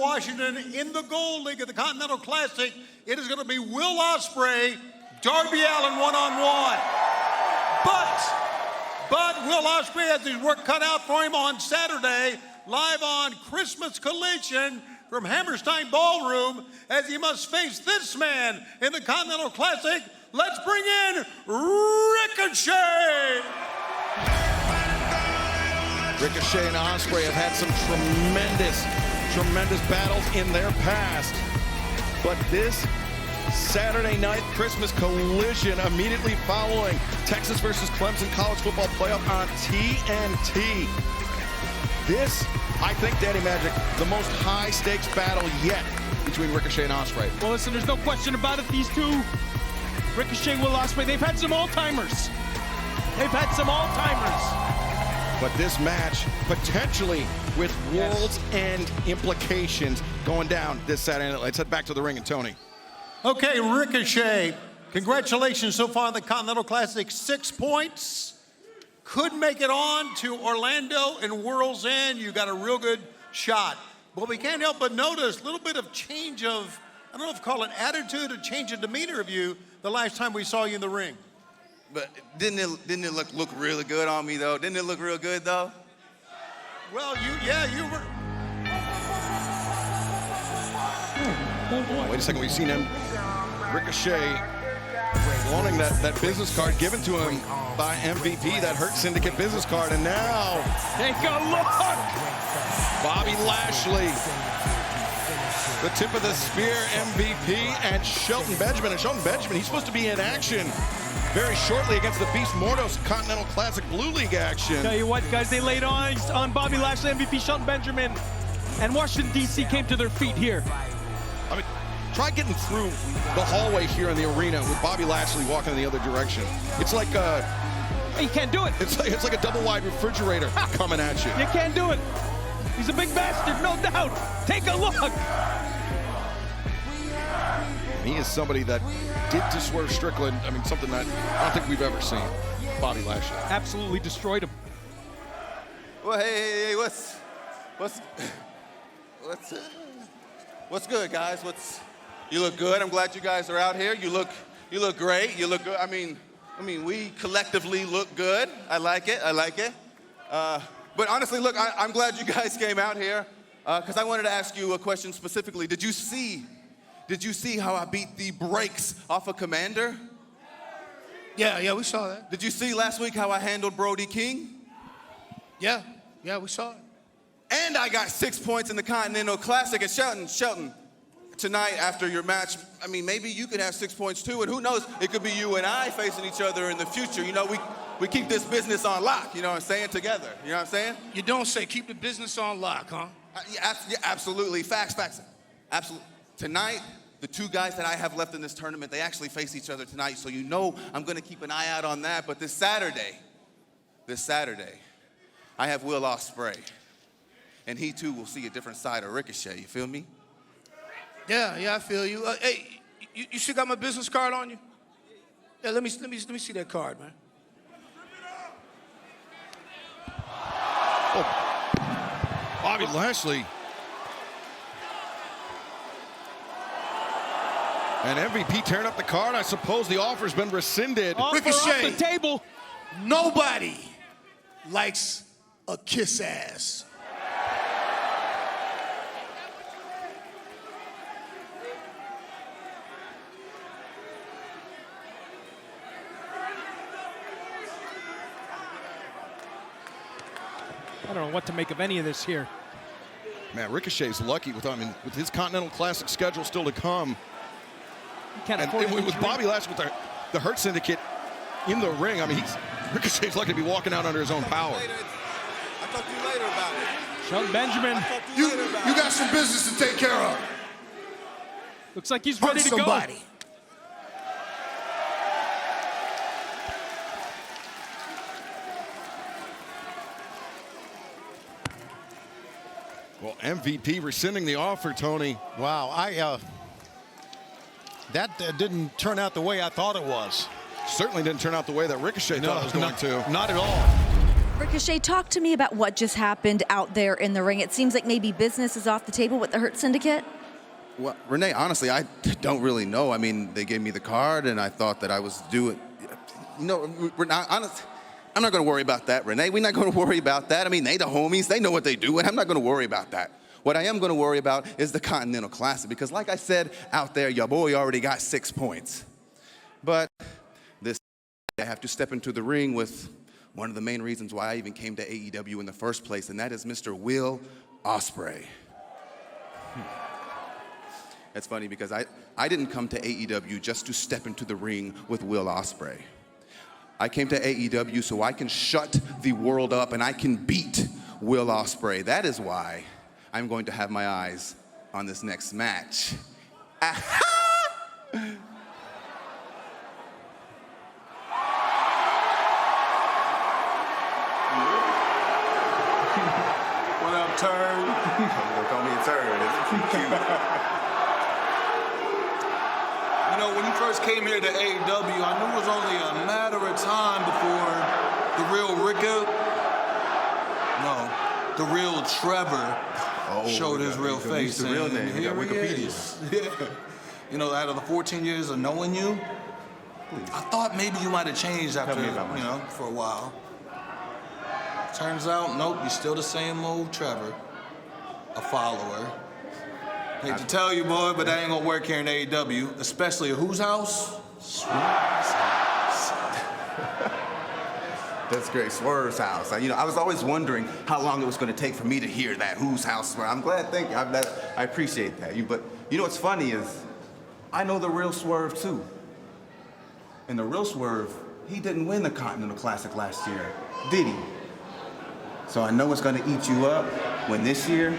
Washington in the Gold League of the Continental Classic. It is going to be Will Ospreay, Darby Allin one-on-one. But Will Ospreay has his work cut out for him on Saturday, live on Christmas Collision from Hammerstein Ballroom, as he must face this man in the Continental Classic. Let's bring in Ricochet! Ricochet and Ospreay have had some tremendous battles in their past. But this Saturday night Christmas Collision, immediately following Texas versus Clemson College Football Playoff on TNT. This, I think, Daddy Magic, the most high-stakes battle yet between Ricochet and Ospreay. Well, listen, there's no question about it. These two, Ricochet, Will Ospreay, they've had some all-timers. But this match, potentially with world's end implications, going down this Saturday night. Let's head back to the ring and Tony. Okay, Ricochet, congratulations so far in the Continental Classic. 6 points. Could make it on to Orlando and World's End. You got a real good shot. But we can't help but notice a little bit of change of, I don't know if call it attitude or change of demeanor of you the last time we saw you in the ring. But didn't it look really good on me, though? Didn't it look real good, though? Well, you were. Wait a second, we've seen him, Ricochet, wanting that business card given to him by MVP, that Hurt Syndicate business card, and now... Take a look! Bobby Lashley, the tip of the spear, MVP, and Shelton Benjamin. And Shelton Benjamin, he's supposed to be in action very shortly against the Beast Mordos Continental Classic Blue League action. Tell you what, guys, they laid on Bobby Lashley, MVP, Shelton Benjamin, and Washington, D.C. came to their feet here. I mean, try getting through the hallway here in the arena with Bobby Lashley walking in the other direction. It's like you can't do it. It's like a double-wide refrigerator coming at you. You can't do it. He's a big bastard, no doubt. Take a look. He is somebody that did to Swerve Strickland. I mean, something that I don't think we've ever seen. Bobby Lashley absolutely destroyed him. Well, hey, what's good, guys? You look good. I'm glad you guys are out here. You look great. You look good. I mean, we collectively look good. I like it. But honestly, look, I'm glad you guys came out here because I wanted to ask you a question specifically. Did you see how I beat the brakes off of Commander? Yeah, we saw that. Did you see last week how I handled Brody King? Yeah, we saw it. And I got 6 points in the Continental Classic. And Shelton, tonight after your match, I mean, maybe you could have 6 points too. And who knows, it could be you and I facing each other in the future. You know, we keep this business on lock, you know what I'm saying, together. You know what I'm saying? You don't say keep the business on lock, huh? Yeah, absolutely. Facts. Absolutely. Tonight, the two guys that I have left in this tournament, they actually face each other tonight. So you know I'm going to keep an eye out on that. But this Saturday, I have Will Ospreay. And he, too, will see a different side of Ricochet. You feel me? Yeah, I feel you. Hey, you still got my business card on you? Yeah, let me see that card, man. Oh, Bobby Lashley. And MVP tearing up the card. I suppose the offer's been rescinded. Ricochet. Off the table. Nobody likes a kiss ass. I don't know what to make of any of this here. Man, Ricochet's lucky with his Continental Classic schedule still to come. Can't afford And with Bobby Lashley with the Hurt Syndicate in the ring, I mean, Ricochet's lucky to be walking out under his own power. I'll talk to you later about it. Shelton Benjamin. You got some business to take care of. Looks like he's ready to go. Somebody. Well, MVP rescinding the offer, Tony. Wow, that didn't turn out the way I thought it was. Certainly didn't turn out the way that Ricochet thought it was going to. Not at all. Ricochet, talk to me about what just happened out there in the ring. It seems like maybe business is off the table with the Hurt Syndicate. Well, Renee, honestly, I don't really know. I mean, they gave me the card, and I thought that I was doing. You know, we're not honest. I'm not going to worry about that, Renee. We're not going to worry about that. I mean, they the homies. They know what they do, and I'm not going to worry about that. What I am going to worry about is the Continental Classic, because like I said out there, your boy already got 6 points. But this, I have to step into the ring with one of the main reasons why I even came to AEW in the first place, and that is Mr. Will Ospreay. It's funny because I didn't come to AEW just to step into the ring with Will Ospreay. I came to AEW so I can shut the world up and I can beat Will Ospreay. That is why I'm going to have my eyes on this next match. What up, turd? Don't call me a turd. It's cute. You know, when you first came here to AEW, I knew it was only a matter of time before the real the real Trevor showed his real face. The real name. Here We got he Wikipedia. is. Yeah. You know, out of the 14 years of knowing you, I thought maybe you might have changed after, for a while. Turns out, nope, you're still the same old Trevor, a follower. Hate to tell you, boy, but that ain't gonna work here in AEW, especially at whose house? Swerve's house. That's great, Swerve's house. I was always wondering how long it was going to take for me to hear that whose house. I'm glad, thank you. I appreciate that. But you know what's funny is, I know the real Swerve too. And the real Swerve, he didn't win the Continental Classic last year, did he? So I know it's going to eat you up when this year,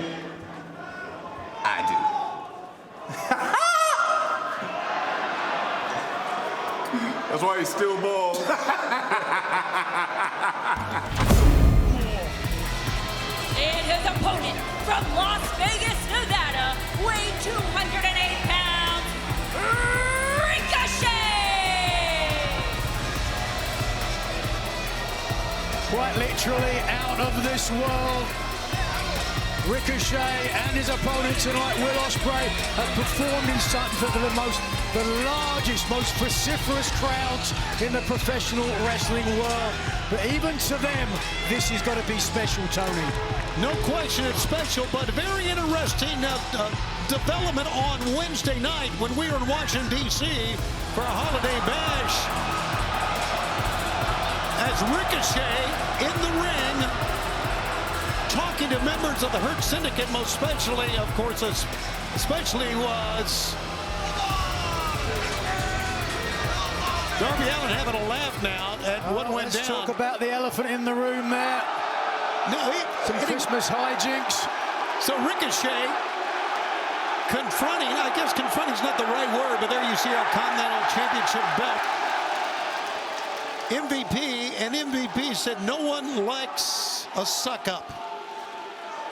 I do. That's why he's still bald. And his opponent from Las Vegas, Nevada, weighing 208 pounds, Ricochet! Quite literally out of this world. Ricochet and his opponent tonight, Will Ospreay, have performed in front of the largest, most vociferous crowds in the professional wrestling world. But even to them, this has got to be special, Tony. No question it's special, but very interesting development on Wednesday night when we were in Washington, D.C. for a holiday bash. As Ricochet in the ring, talking to members of the Hurt Syndicate, most especially, of course, especially was Darby Allin having a laugh now at what went down. Let's talk about the elephant in the room there. No, Some Christmas hijinks. So Ricochet confronting, I guess confronting is not the right word, but there you see our Continental Championship belt. MVP said no one likes a suck up.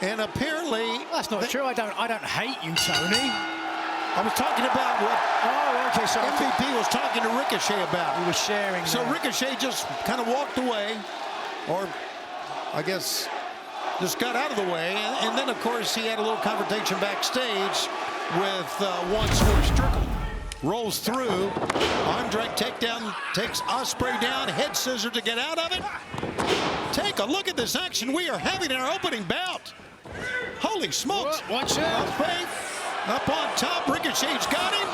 And apparently That's not true. I don't hate you, Tony. I was talking about what Okay, so MVP was talking to Ricochet about. we were sharing. So that. Ricochet just kind of walked away, or I guess just got out of the way. And then, of course, he had a little confrontation backstage with one Swerve Strickland. Rolls through. Arm drag takedown, takes Ospreay down, head scissor to get out of it. Take a look at this action we are having in our opening bout. Holy smokes. Watch out. Ospreay up on top. Ricochet's got him.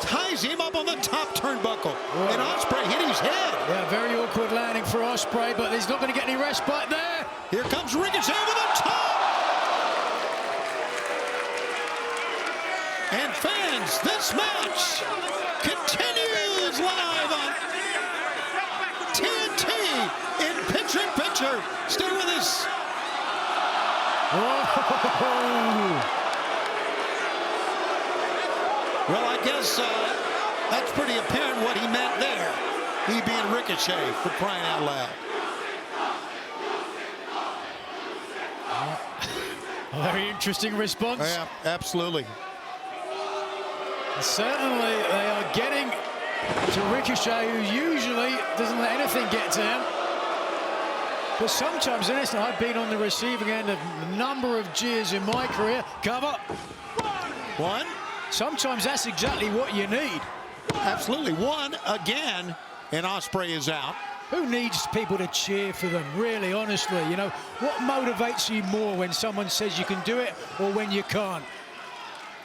Ties him up on the top turnbuckle. And Ospreay hit his head. Yeah, very awkward landing for Ospreay, but he's not going to get any respite there. Here comes Ricochet over the top. And fans, this match continues live on TNT in picture-in-picture. Stay with us. Well, I guess that's pretty apparent what he meant there. He being Ricochet, for crying out loud. A very interesting response. Yeah, absolutely. Certainly, they are getting to Ricochet, who usually doesn't let anything get to him. But sometimes, and listen, I've been on the receiving end of a number of jeers in my career. Cover. One. Sometimes that's exactly what you need. Absolutely. One again, and Ospreay is out. Who needs people to cheer for them, really, honestly? You know, what motivates you more when someone says you can do it or when you can't?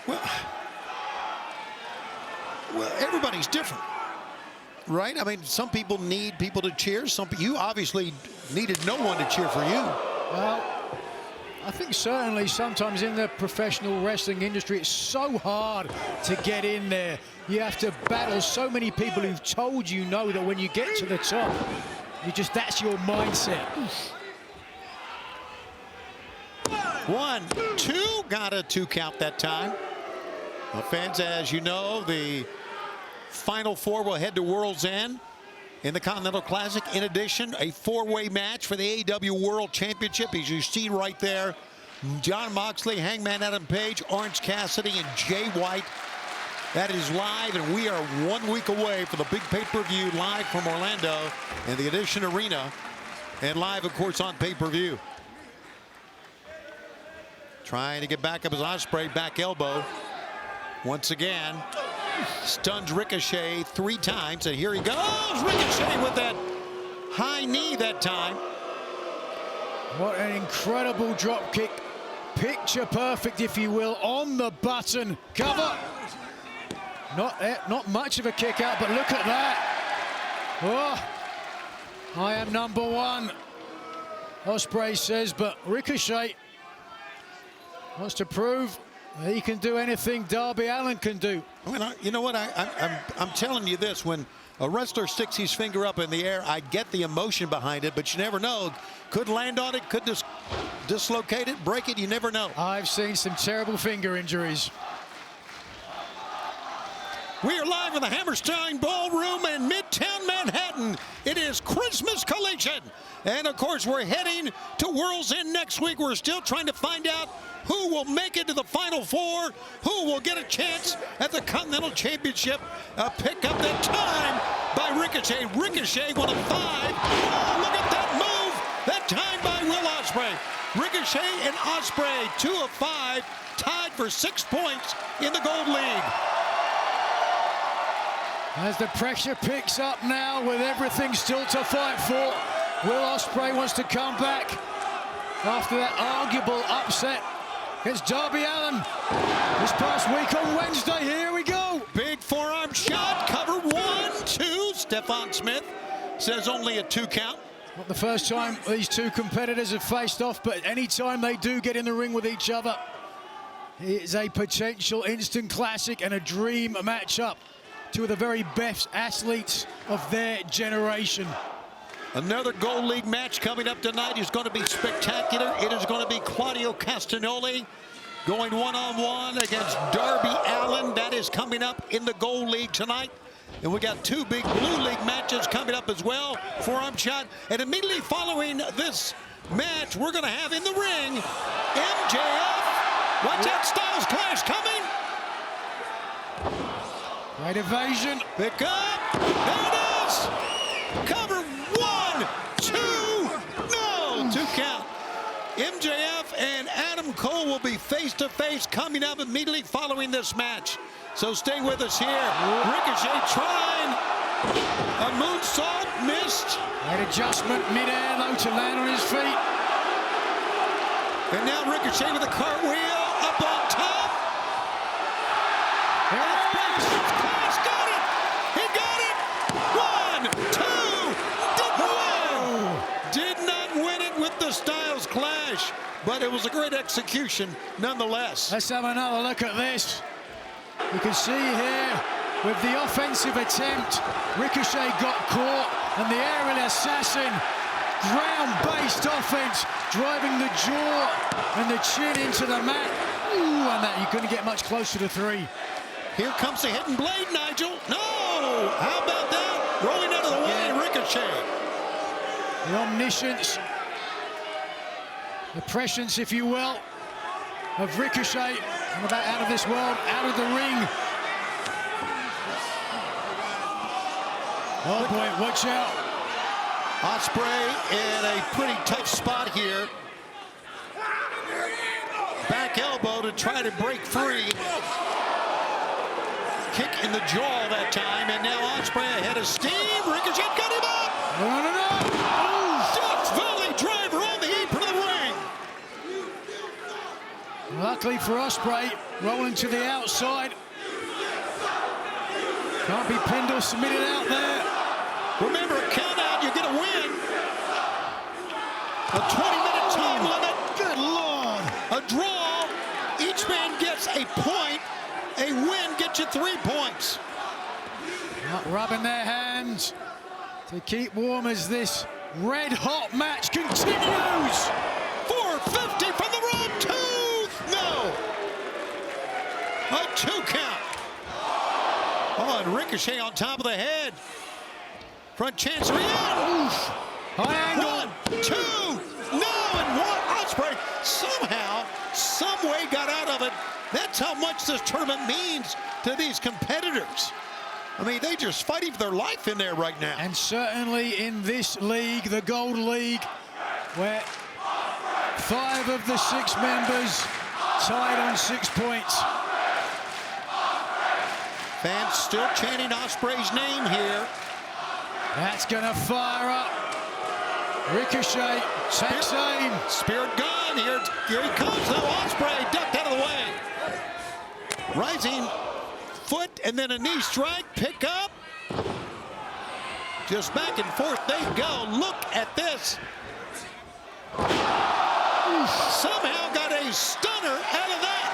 Well, everybody's different, right? I mean, some people need people to cheer. You obviously needed no one to cheer for you. Well, I think certainly sometimes in the professional wrestling industry, it's so hard to get in there. You have to battle so many people who've told you no, that when you get to the top, that's your mindset. 1, 2, got a 2 count that time. Well, fans, as you know, the Final Four will head to World's End in the Continental Classic. In addition, a 4-way match for the AEW World Championship, as you see right there. Jon Moxley, Hangman Adam Page, Orange Cassidy, and Jay White. That is live, and we are 1 week away for the big pay-per-view live from Orlando and the Edition Arena, and live, of course, on pay-per-view. Trying to get back up his Ospreay, back elbow. Once again, stuns Ricochet 3 times, and here he goes. Ricochet with that high knee that time. What an incredible drop kick. Picture perfect, if you will, on the button. Cover. Not much of a kick out, but look at that. Oh, I am number 1, Ospreay says, but Ricochet wants to prove that he can do anything Darby Allin can do. I mean, you know what? I'm telling you this. When a wrestler sticks his finger up in the air, I get the emotion behind it, but you never know. Could land on it, could dislocate it, break it. You never know. I've seen some terrible finger injuries. We are live in the Hammerstein Ballroom in Midtown Manhattan. It is Christmas Collision. And, of course, we're heading to World's End next week. We're still trying to find out who will make it to the Final Four, who will get a chance at the Continental Championship. Pick up that time by Ricochet. Ricochet, 1 of 5. Oh, look at that move. That time by Will Ospreay. Ricochet and Ospreay, 2 of 5, tied for 6 points in the Gold League. As the pressure picks up now with everything still to fight for, Will Ospreay wants to come back after that arguable upset against Darby Allin this past week on Wednesday. Here we go. Big forearm shot, cover 1, 2. Stephon Smith says only a 2 count. Not the first time these two competitors have faced off, but anytime they do get in the ring with each other, it is a potential instant classic and a dream matchup. 2 of the very best athletes of their generation. Another Gold League match coming up tonight is going to be spectacular. It is going to be Claudio Castagnoli going one-on-one against Darby Allin. That is coming up in the Gold League tonight. And we got 2 big Blue League matches coming up as well. Forearm shot. And immediately following this match, we're going to have in the ring MJF. Watch that Styles Clash coming. Great evasion. Pick up. There it is. Cover 1, 2. No, 2 count. MJF and Adam Cole will be face-to-face coming up immediately following this match. So stay with us here. Ricochet trying a moonsault, missed. Great adjustment mid-air though to land on his feet. And now Ricochet with a cartwheel up on top. Clash got it. He got it. 1, 2. Did not win it with the Styles Clash, but it was a great execution nonetheless. Let's have another look at this. You can see here with the offensive attempt, Ricochet got caught, and the aerial assassin, ground-based offense, driving the jaw and the chin into the mat. Ooh, and that you couldn't get much closer to 3. Here comes the hidden blade, Nigel. No! How about that? Rolling out of the way, Ricochet. The omniscience, the prescience, if you will, of Ricochet. And about out of this world, out of the ring. Oh boy, watch out. Ospreay in a pretty tough spot here. Back elbow to try to break free. Kick in the jaw that time, and now Ospreay ahead of steam. Ricochet got him up. No. Death Valley driver on the apron of the ring. Luckily for Ospreay, rolling to the outside. Can't be pinned or submitted out there. Remember, a count out, you get a win. A 20-minute time limit. Good Lord. A draw. Each man gets a point. A win gets you 3 points. Not rubbing their hands to keep warm as this red-hot match continues. 450 from the road. 2. No. A 2 count. Oh, and Ricochet on top of the head. Front chancery in. Oof. High angle. 1, 2. No, and 1. Ospreay somehow, some way got out of it. That's how much this tournament means to these competitors. I mean, they just fighting for their life in there right now. And certainly in this league, the Gold League, where 5 of the 6 members tied on 6 points. Fans still chanting Ospreay's name here. That's gonna fire up. Ricochet, takes aim. Spirit gun, here he comes though. Ospreay ducked out of the way. Rising foot and then a knee strike, pick up. Just back and forth they go. Look at this. Somehow got a stunner out of that.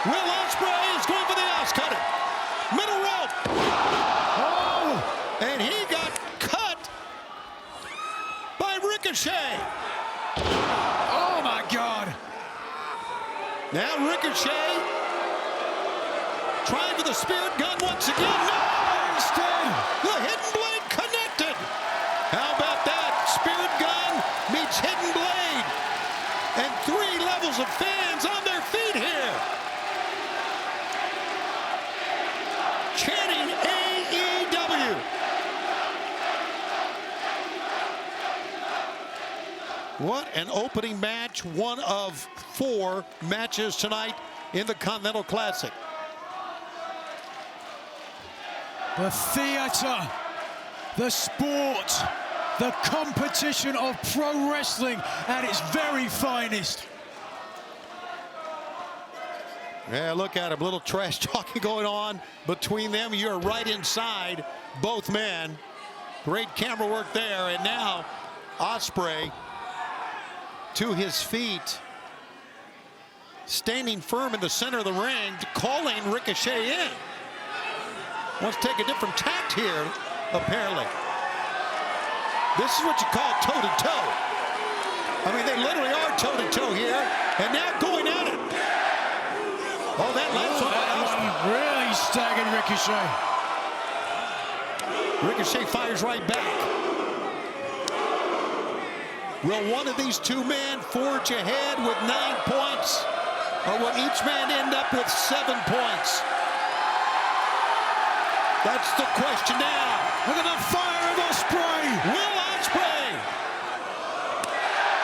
Will Ospreay is going for the ass cutter. Middle rope. Oh, and he got cut by Ricochet. Oh my God. Now Ricochet trying for the spirit gun once again. No! Instead, the hidden blade connected. How about that? Spirit gun meets hidden blade. And 3 levels of fans on their feet here. Chanting AEW. What an opening match. One of 4 matches tonight in the Continental Classic. The theater, the sport, the competition of pro wrestling at its very finest. Yeah, look at him. Little trash talking going on between them. You're right inside both men. Great camera work there. And now Ospreay to his feet, standing firm in the center of the ring, calling Ricochet in. Wants to take a different tact here, apparently. This is what you call toe-to-toe. I mean, they literally are toe-to-toe here, and now going at it. Oh, that last one really staggered Ricochet. Ricochet fires right back. Will one of these 2 men forge ahead with 9 points, or will each man end up with 7 points? That's the question now. Look at the fire of Ospreay. Will Ospreay?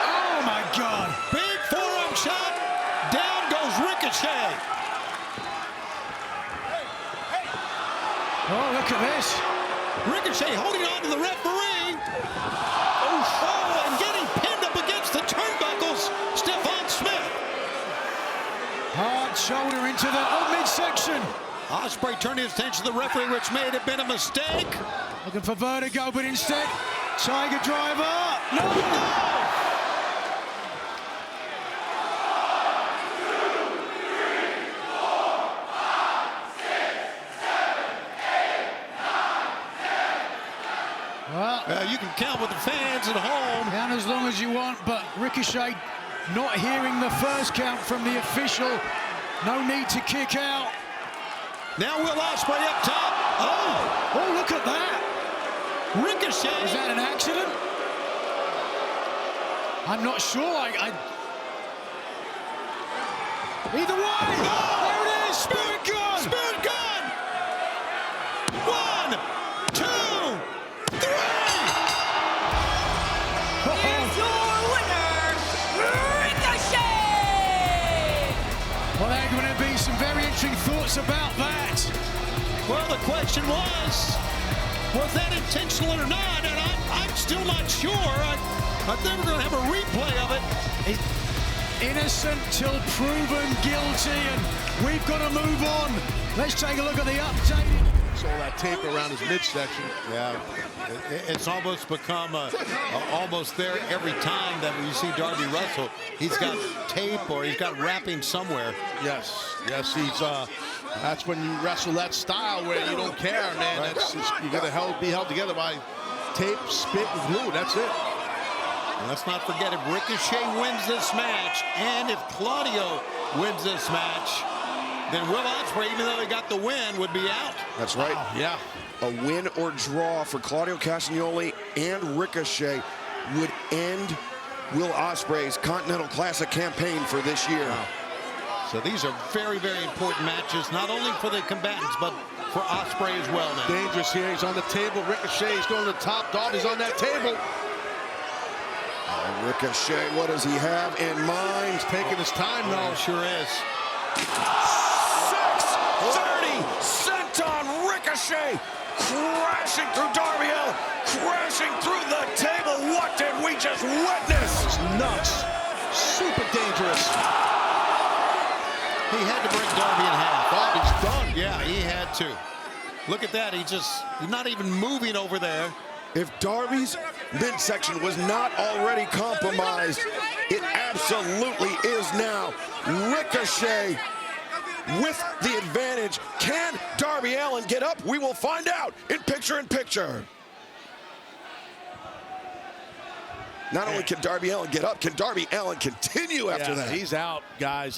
Oh my God. Big forearm shot. Down goes Ricochet. Oh, look at this. Ricochet holding on to the referee. Oh, and getting pinned up against the turnbuckles. Stephon Smith. Hard shoulder into the midsection. Ospreay turned his attention to the referee, which may have been a mistake. Looking for vertigo, but instead, Tiger Driver. No! Well, you can count with the fans at home. Count as long as you want, but Ricochet not hearing the first count from the official. No need to kick out. Now Will Ospreay up top. Oh, look at that. Ricochet. Is that an accident? I'm not sure. Either way. No! There it is. Spirit gun. Spirit gun. 1, 2, 3. there are going to be some very interesting thoughts about that. Well, the question was that intentional or not? And I'm still not sure. I think we're going to have a replay of it. Innocent till proven guilty, and we've got to move on. Let's take a look at the update. Saw that tape around his midsection. Yeah, it's almost become almost there every time that we see Darby wrestle. He's got tape or he's got wrapping somewhere. Yes, he's. That's when you wrestle that style where you don't care, man. Right. You got to be held together by tape, spit, and glue. That's it. And let's not forget, if Ricochet wins this match, and if Claudio wins this match, then Will Ospreay, even though he got the win, would be out. That's right. Wow. Yeah. A win or draw for Claudio Castagnoli and Ricochet would end Will Ospreay's Continental Classic campaign for this year. Wow. So these are very, very important matches, not only for the combatants, but for Ospreay as well now. Dangerous here. He's on the table. Ricochet's going to the top. Darby's on that table. Ricochet, what does he have in mind? He's taking his time, though. Sure is. 630 senton Ricochet crashing through Darby Allin, crashing through the table. What did we just witness? It's nuts. Super dangerous. He had to break Darby in half. Darby's done. Yeah, he had to. Look at that. He's not even moving over there. If Darby's midsection was not already compromised, it absolutely is now. Ricochet with the advantage. Can Darby Allin get up? We will find out in picture-in-picture. Not only can Darby Allin get up, can Darby Allin continue after that? He's out, guys.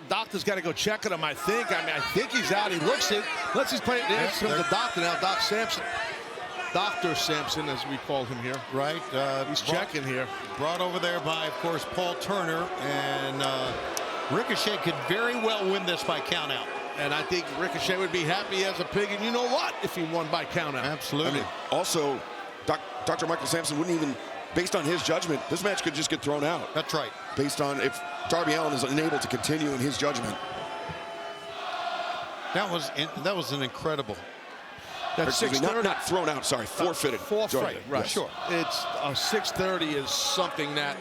Doctor's got to go check on him, I think. I think he's out. He looks it. Let's just play it. There's the doctor now, Doc Sampson. Dr. Sampson, as we call him here. Right. He's checking here. Brought over there by, of course, Paul Turner. And Ricochet could very well win this by countout. And I think Ricochet would be happy as a pig. And you know what? If he won by countout. Absolutely. I mean, also, Dr. Michael Sampson wouldn't even, based on his judgment, this match could just get thrown out. That's right. Based on if Darby Allin is unable to continue in his judgment. That was an incredible. That's 6:30. Not thrown out, sorry, forfeited. Forfeited, right. Yes. Sure. It's 6:30 is something that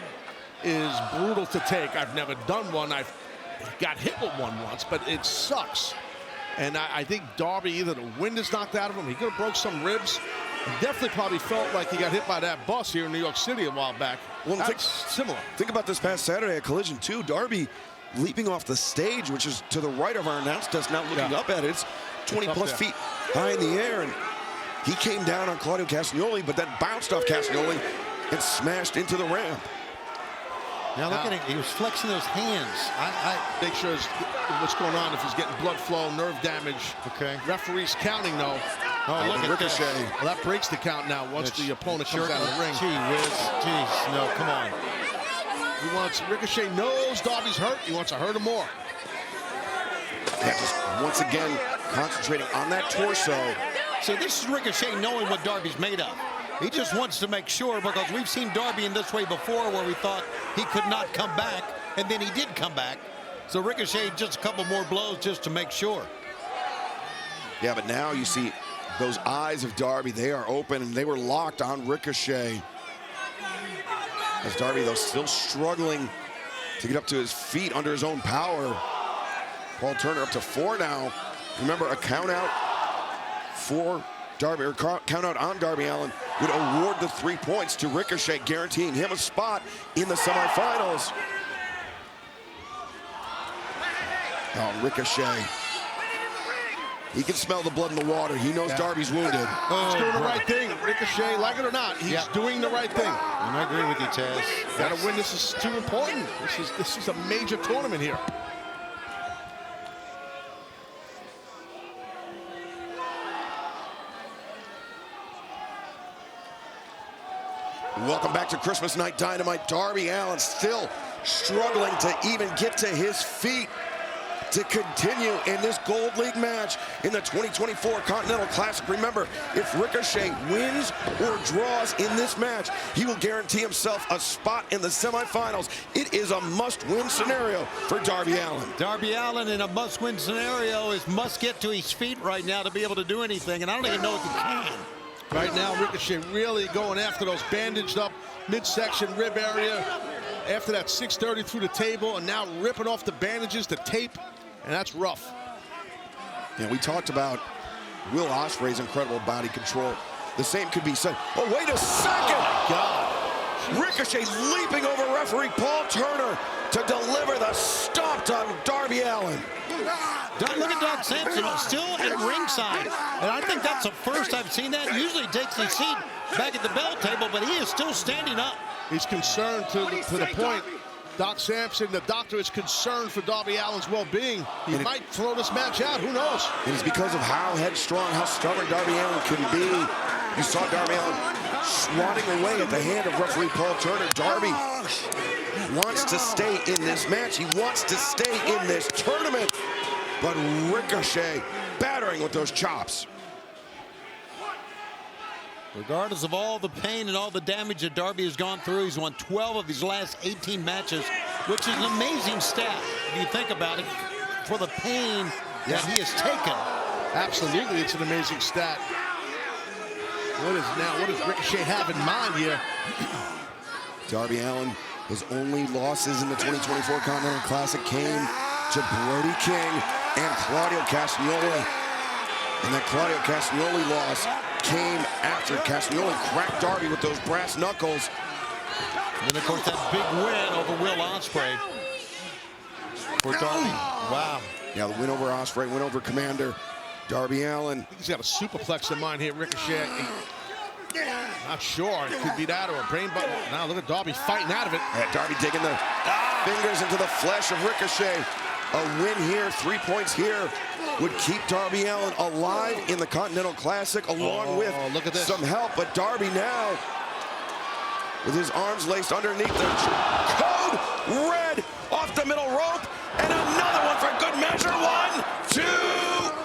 is brutal to take. I've never done one. I've got hit with one once, but it sucks. And I think Darby, either the wind is knocked out of him, he could have broke some ribs. He definitely probably felt like he got hit by that bus here in New York City a while back. Well, that's similar. Think about this past Saturday at Collision 2. Darby leaping off the stage, which is to the right of our announce desk, now looking up at it. It's 20-plus feet high in the air, and he came down on Claudio Castagnoli, but then bounced off Castagnoli and smashed into the ramp. Now look at it. He was flexing those hands. I make sure what's going on, if he's getting blood flow, nerve damage. Okay. Referee's counting, though. Oh, look at Ricochet. this. Well, that breaks the count now once the opponent comes out of the ring. Gee whiz. Jeez. No, come on. Ricochet knows Darby's hurt. He wants to hurt him more. Yeah, just once again concentrating on that torso. See, this is Ricochet knowing what Darby's made of. He just wants to make sure, because we've seen Darby in this way before where we thought he could not come back, and then he did come back. So Ricochet just a couple more blows just to make sure. Yeah, but now you see those eyes of Darby. They are open, and they were locked on Ricochet. As Darby, though, still struggling to get up to his feet under his own power. Paul Turner up to 4 now. Remember, a count out for Darby, or count out on Darby Allin would award the 3 points to Ricochet, guaranteeing him a spot in the semifinals. Oh, Ricochet. He can smell the blood in the water. He knows Darby's wounded. He's doing the right thing. Ricochet, like it or not, he's doing the right thing. And I agree with you, Taz. Got to win. This is too important. This is a major tournament here. Welcome back to Christmas Night Dynamite. Darby Allin still struggling to even get to his feet. to continue in this Gold League match in the 2024 Continental Classic. Remember, if Ricochet wins or draws in this match, he will guarantee himself a spot in the semifinals. It is a must-win scenario for Darby Allin. Darby Allin in a must-win scenario is must get to his feet right now to be able to do anything, and I don't even know if he can. Right now, Ricochet really going after those bandaged up midsection rib area. After that 630 through the table, and now ripping off the bandages, the tape, and that's rough. Yeah, we talked about Will Ospreay's incredible body control. The same could be said. Oh, wait a second! Oh, my God. Ricochet leaping over referee Paul Turner to deliver the stomp on Darby Allin. Look at Doug Sampson still at ringside, and I think that's the first I've seen that. Usually takes his seat back at the bell table, but he is still standing up. He's concerned to the point. Doc Sampson, the doctor, is concerned for Darby Allin's well-being. He might throw this match out. Who knows? It is because of how headstrong, how stubborn Darby Allin can be. You saw Darby Allin swatting away at the hand of referee Paul Turner. Darby wants to stay in this match. He wants to stay in this tournament. But Ricochet battering with those chops. Regardless of all the pain and all the damage that Darby has gone through, he's won 12 of his last 18 matches, which is an amazing stat if you think about it, for the pain that he has taken. Absolutely, it's an amazing stat. What does Ricochet have in mind here? Darby Allin, his only losses in the 2024 Continental Classic came to Brody King and Claudio Castagnoli. And that Claudio Castagnoli loss came after Castagnoli cracked Darby with those brass knuckles. And then, of course, that big win over Will Ospreay for Darby. Wow. Yeah, the win over Ospreay, win over Commander Darby Allin. He's got a superplex in mind here, Ricochet. Not sure. It could be that or a brain button. Now look at Darby fighting out of it. Yeah, Darby digging the fingers into the flesh of Ricochet. A win here, 3 points here, would keep Darby Allin alive in the Continental Classic, along with look at this. some help. But Darby now, with his arms laced underneath the code red off the middle rope, and another one for good measure. 1, 2,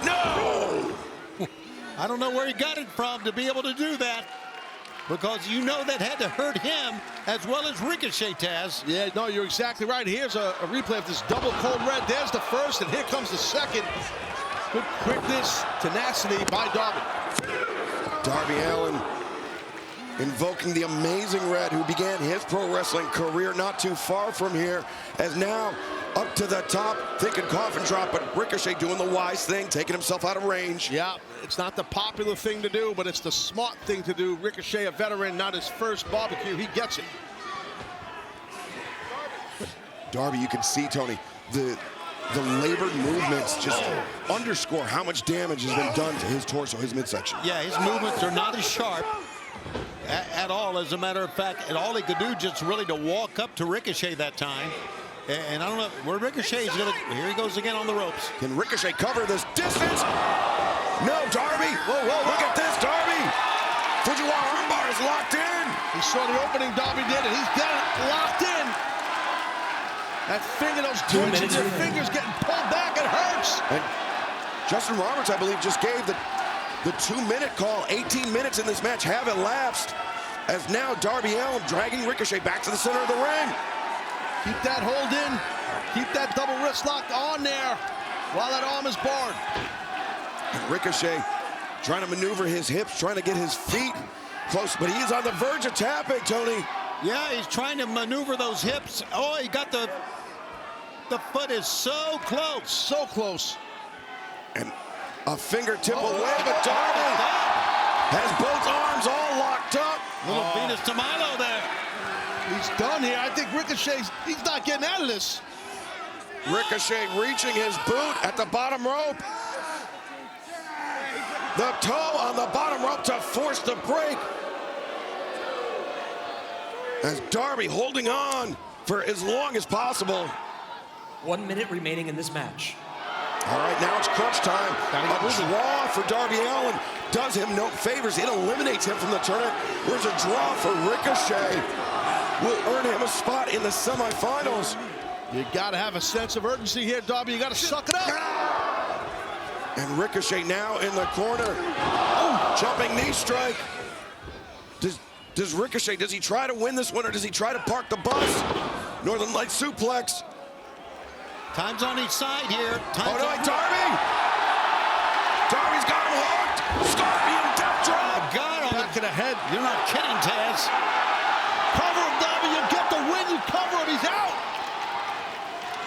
no! I don't know where he got it from to be able to do that, because you know that had to hurt him as well as Ricochet, Taz. Yeah, no, you're exactly right. Here's a replay of this double cold red. There's the first, and here comes the second. Good quickness, tenacity by Darby. Darby Allin invoking the amazing Red, who began his pro wrestling career not too far from here, as now up to the top, thinking coffin drop, but Ricochet doing the wise thing, taking himself out of range. Yeah, it's not the popular thing to do, but it's the smart thing to do. Ricochet, a veteran, not his first barbecue. He gets it. Darby, you can see, Tony, the labored movements just underscore how much damage has been done to his torso, his midsection. Yeah, his movements are not as sharp at all, as a matter of fact, and all he could do just really to walk up to Ricochet that time. And I don't know where Ricochet is going to. Here he goes again on the ropes. Can Ricochet cover this distance? No, Darby. Whoa, look at this, Darby. Fujiwara armbar is locked in. He saw the opening Darby did, and he's got it locked in. That finger, those joints in your fingers getting pulled back, it hurts. And Justin Roberts, I believe, just gave the 2-minute call. 18 minutes in this match have elapsed, as now Darby Allin dragging Ricochet back to the center of the ring. Keep that hold in. Keep that double wrist lock on there while that arm is barred. And Ricochet trying to maneuver his hips, trying to get his feet close, but he is on the verge of tapping, Tony. Yeah, he's trying to maneuver those hips. Oh, he got the foot is so close. So close. And a fingertip away, but Darby has both arms all locked up. Little Venus de Milo there. He's done here. I think Ricochet's, he's not getting out of this. Ricochet reaching his boot at the bottom rope. The toe on the bottom rope to force the break. As Darby holding on for as long as possible. 1 minute remaining in this match. All right, now it's crunch time. A draw for Darby Allin does him no favors. It eliminates him from the tournament. Whereas a draw for Ricochet will earn him a spot in the semifinals. You got to have a sense of urgency here, Darby. You got to suck it up. And Ricochet now in the corner. Oh, jumping knee strike. Does Ricochet, does he try to win this one or does he try to park the bus? Northern Light suplex. Time's on each side here. Oh no, Darby! Darby's got him hooked! Scorpion death drop! Got him. Back of the head. You're not kidding, Taz. Cover him, Darby. You get the win. You cover him. He's out.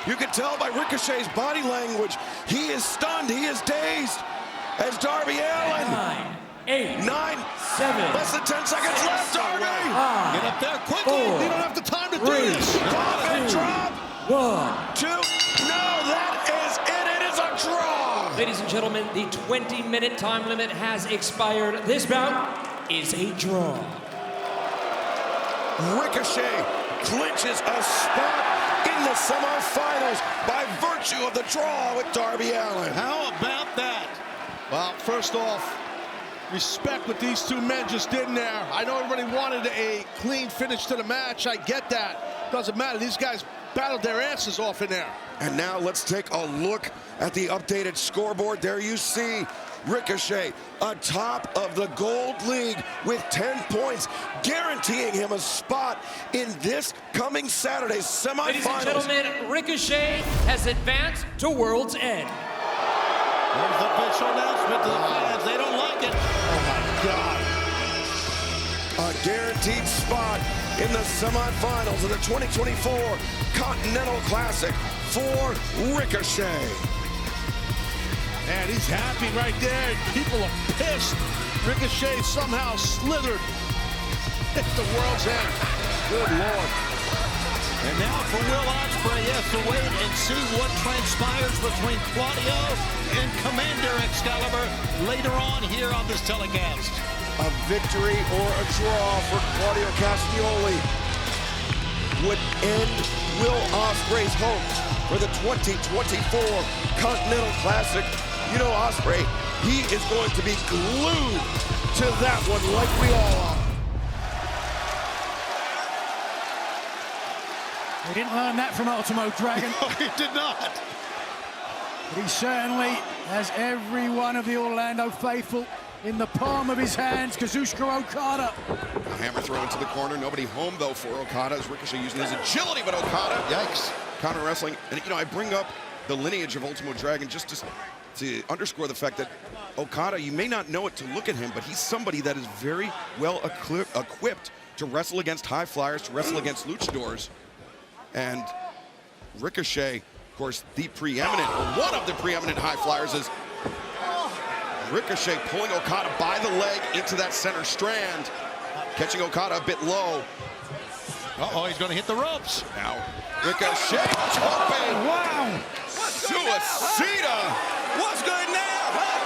You can tell by Ricochet's body language. He is stunned. He is dazed. As Darby Allin. 9, 8, 9, 7. less than 10 seconds left, Darby. Get up there quickly. 4, You don't have the time to do 3, this. Coffin drop. 1. 2. No, that is it. It is a draw. Ladies and gentlemen, the 20-minute time limit has expired. This bout is a draw. Ricochet clinches a spot in the semifinals by virtue of the draw with Darby Allin. How about that? Well, first off, respect what these two men just did in there. I know everybody wanted a clean finish to the match. I get that. Doesn't matter. These guys battled their asses off in there. And now let's take a look at the updated scoreboard. There you see Ricochet atop of the Gold League with 10 points, guaranteeing him a spot in this coming Saturday's semifinals. Ladies and gentlemen, Ricochet has advanced to World's End. There's the official announcement to the fans. They don't like it. Oh, my God. A guaranteed spot in the semifinals of the 2024 Continental Classic for Ricochet. Man, he's happy right there. People are pissed. Ricochet somehow slithered at the World's End. Good Lord. And now for Will Ospreay, he has to wait and see what transpires between Claudio and Commander Excalibur later on here on this telecast. A victory or a draw for Claudio Castagnoli would end Will Ospreay's hopes for the 2024 Continental Classic. You know, Ospreay, he is going to be glued to that one like we all are. He didn't learn that from Ultimo Dragon. No, he did not. But he certainly has every one of the Orlando faithful in the palm of his hands. Kazuchika Okada. A hammer throw into the corner. Nobody home, though, for Okada as Ricochet using his agility, but Okada, yikes. Counter wrestling. And, you know, I bring up the lineage of Ultimo Dragon just to underscore the fact that Okada, you may not know it to look at him, but he's somebody that is very well equipped to wrestle against high flyers, to wrestle against luchadors. And Ricochet, of course, the preeminent, or one of the preeminent high flyers, is Ricochet pulling Okada by the leg into that center strand, catching Okada a bit low. Uh-oh, he's going to hit the ropes. Now, Ricochet jumping. Wow. Suicida. What's good now, huh?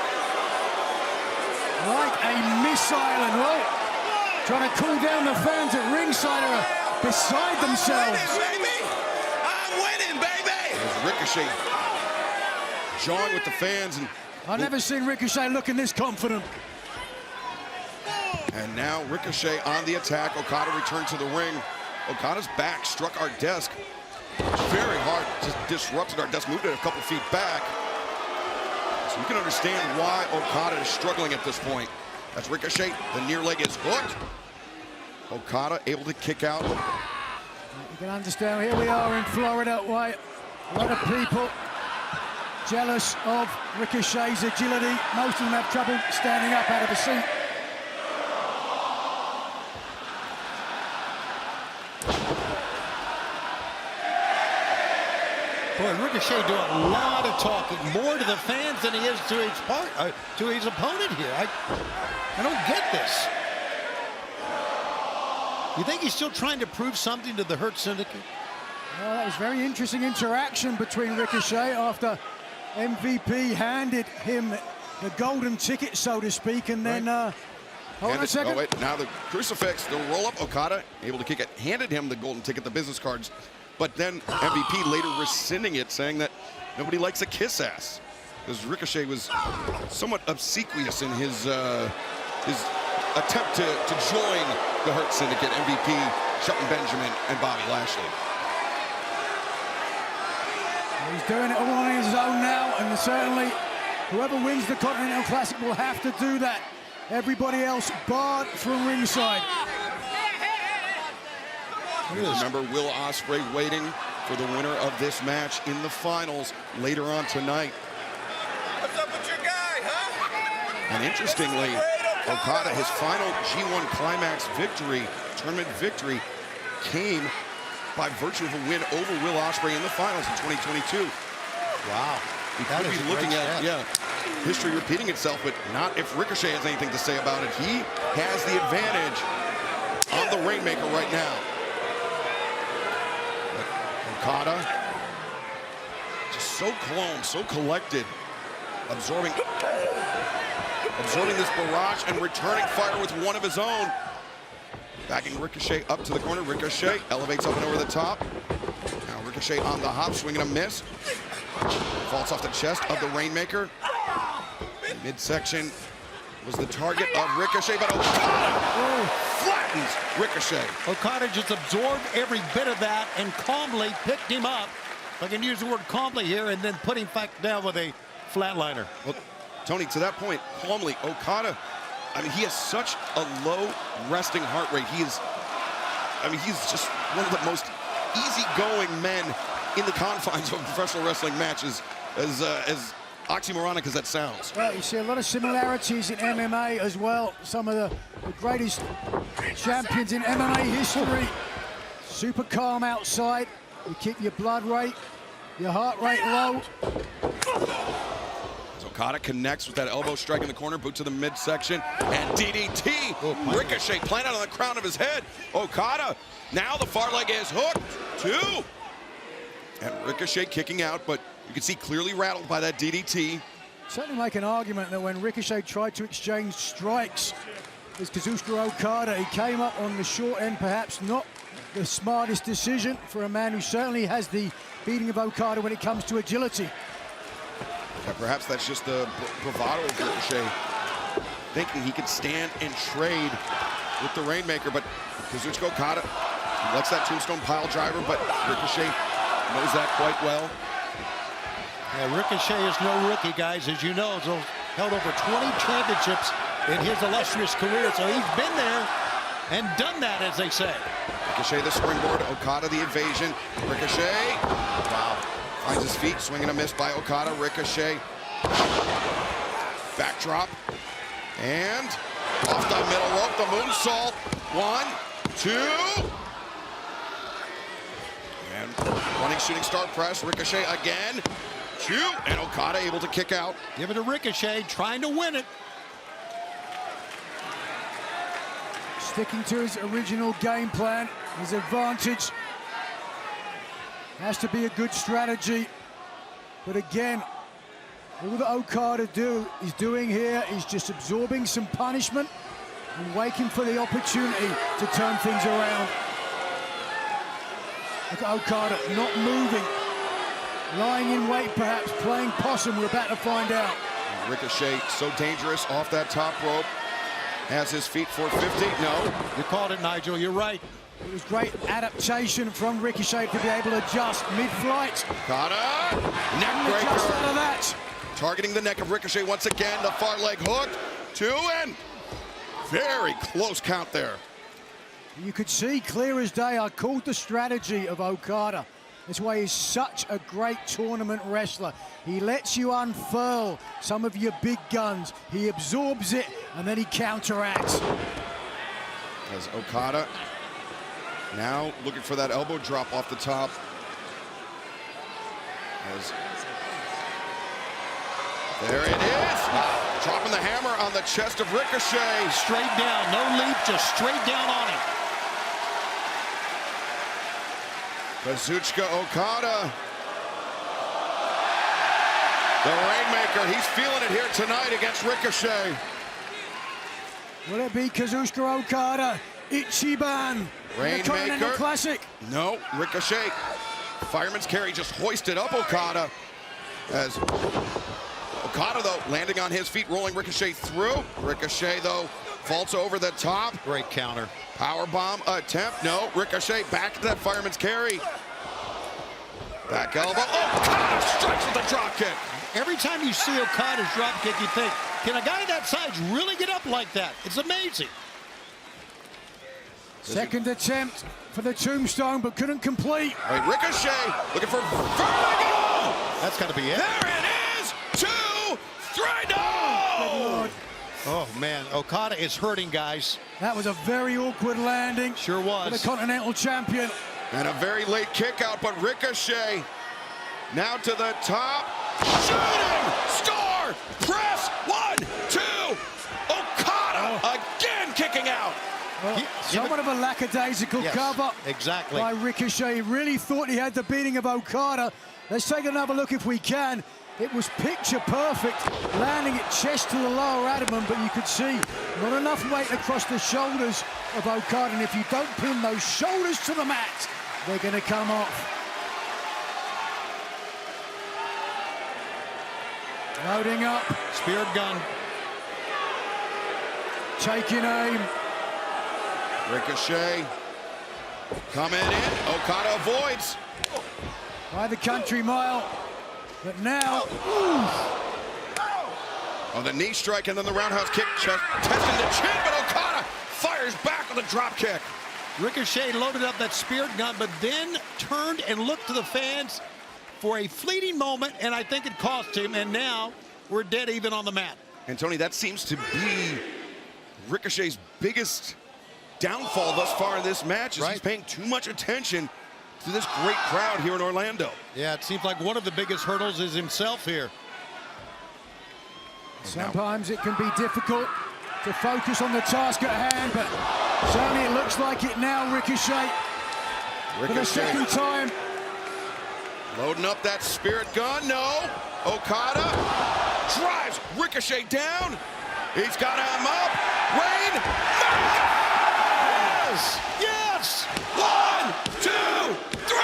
Like a missile, and well, trying to cool down the fans at ringside are beside themselves. I'm winning, baby. There's Ricochet jawing with the fans. And I've never seen Ricochet looking this confident. And now Ricochet on the attack. Okada returned to the ring. Okada's back struck our desk. Very hard, just disrupted our desk, moved it a couple feet back. So you can understand why Okada is struggling at this point. That's Ricochet, the near leg is hooked. Okada able to kick out. You can understand, here we are in Florida, why a lot of people jealous of Ricochet's agility. Most of them have trouble standing up out of a seat. Boy, Ricochet doing a lot of talking, more to the fans than he is to his opponent here. I don't get this. You think he's still trying to prove something to the Hurt Syndicate? Well, that was very interesting interaction between Ricochet after MVP handed him the golden ticket, so to speak, and then hold on a second. Oh wait, now the crucifix, the roll-up. Okada able to kick it, handed him the golden ticket, the business cards. But then MVP later rescinding it, saying that nobody likes a kiss ass. Because Ricochet was somewhat obsequious in his attempt to join the Hurt Syndicate, MVP, Shelton Benjamin, and Bobby Lashley. He's doing it all on his own now, and certainly whoever wins the Continental Classic will have to do that. Everybody else barred from ringside. Remember Will Ospreay waiting for the winner of this match in the finals later on tonight. What's up with your guy, huh? And interestingly, Okada, his final G1 Climax victory, tournament victory, came by virtue of a win over Will Ospreay in the finals in 2022. Wow. We could be looking at, history repeating itself, but not if Ricochet has anything to say about it. He has the advantage on the Rainmaker right now. But Okada, just so calm, so collected, absorbing this barrage and returning fire with one of his own. Backing Ricochet up to the corner. Ricochet elevates up and over the top. Now Ricochet on the hop, swinging a miss. Falls off the chest of the Rainmaker. Midsection was the target of Ricochet, but Okada flattens Ricochet. Okada just absorbed every bit of that and calmly picked him up. If I can use the word calmly here, and then put him back down with a flatliner. Well, Tony, to that point, calmly, Okada, I mean, he has such a low resting heart rate. He's just one of the most easygoing men in the confines of a professional wrestling matches, as oxymoronic as that sounds. Well, you see a lot of similarities in MMA as well. Some of the greatest champions in MMA history. Super calm outside. You keep your blood rate, your heart rate low. Okada connects with that elbow strike in the corner, boot to the midsection, and DDT. Ricochet planted on the crown of his head. Okada, now the far leg is hooked. 2. And Ricochet kicking out, but you can see clearly rattled by that DDT. Certainly make an argument that when Ricochet tried to exchange strikes with Kazuchika Okada, he came up on the short end, perhaps not the smartest decision for a man who certainly has the beating of Okada when it comes to agility. Yeah, perhaps that's just the bravado of Ricochet, thinking he could stand and trade with the Rainmaker, but Kazuchika Okada likes that tombstone pile driver, but Ricochet knows that quite well. Yeah, Ricochet is no rookie, guys. As you know, he's held over 20 championships in his illustrious career, so he's been there and done that, as they say. Ricochet the springboard, Okada the evasion. Ricochet, wow, finds his feet, swinging a miss by Okada. Ricochet, backdrop, and off the middle rope, the moonsault. 1, 2. And running shooting star press, Ricochet again. 2, and Okada able to kick out. Give it to Ricochet, trying to win it. Sticking to his original game plan, his advantage. Has to be a good strategy. But again, all that Okada is doing here is just absorbing some punishment and waiting for the opportunity to turn things around. Look at Okada not moving, lying in wait, perhaps playing possum. We're about to find out. Ricochet so dangerous off that top rope. Has his feet 450. No. You called it, Nigel. You're right. It was great adaptation from Ricochet to be able to adjust mid-flight. Okada, neck breaker. Just out of that. Targeting the neck of Ricochet once again. The far leg hook. 2, and very close count there. You could see clear as day. I called the strategy of Okada. That's why he's such a great tournament wrestler. He lets you unfurl some of your big guns. He absorbs it, and then he counteracts. As Okada now looking for that elbow drop off the top. There it is. Dropping the hammer on the chest of Ricochet. Straight down, no leap, just straight down on him. Kazuchika Okada. The Rainmaker, he's feeling it here tonight against Ricochet. Will it be Kazuchika Okada, Ichiban, Rainmaker. the Continental Classic? No, Ricochet. Fireman's carry just hoisted up Okada. As Okada, though, landing on his feet, rolling Ricochet through. Ricochet, though, vaults over the top. Great counter. Powerbomb attempt. No, Ricochet back to that fireman's carry. Back elbow. Okada strikes with a drop kick. Every time you see Okada's drop kick, you think, can a guy that size really get up like that? It's amazing. Second attempt for the tombstone, but couldn't complete. All right, Ricochet looking for vertigo. That's got to be it. There it is. 2, 3, no! Oh, man. Okada is hurting, guys. That was a very awkward landing. Sure was. For the Continental Champion. And a very late kick out, but Ricochet now to the top. Shooting star press. 1, 2. Okada again kicking out. Well, somewhat of a lackadaisical cover exactly. by Ricochet. He really thought he had the beating of Okada. Let's take another look if we can. It was picture perfect, landing it chest to the lower abdomen, but you could see not enough weight across the shoulders of Okada, and if you don't pin those shoulders to the mat, they're going to come off. Loading up. Spirit gun. Taking aim. Ricochet coming in. Okada avoids. By the country mile. But now, Oh, the knee strike and then the roundhouse kick, testing the chin, but Okada fires back with a drop kick. Ricochet loaded up that spirit gun, but then turned and looked to the fans for a fleeting moment, and I think it cost him, and now we're dead even on the mat. And Tony, that seems to be Ricochet's biggest downfall thus far in this match, is he's paying too much attention to this great crowd here in Orlando. Yeah, it seems like one of the biggest hurdles is himself here. sometimes it can be difficult to focus on the task at hand, but certainly it looks like it now. Ricochet for the second time. Loading up that spirit gun, no. Okada drives Ricochet down. He's got him up. Rain. Yes! Yes! 1, 2, 3!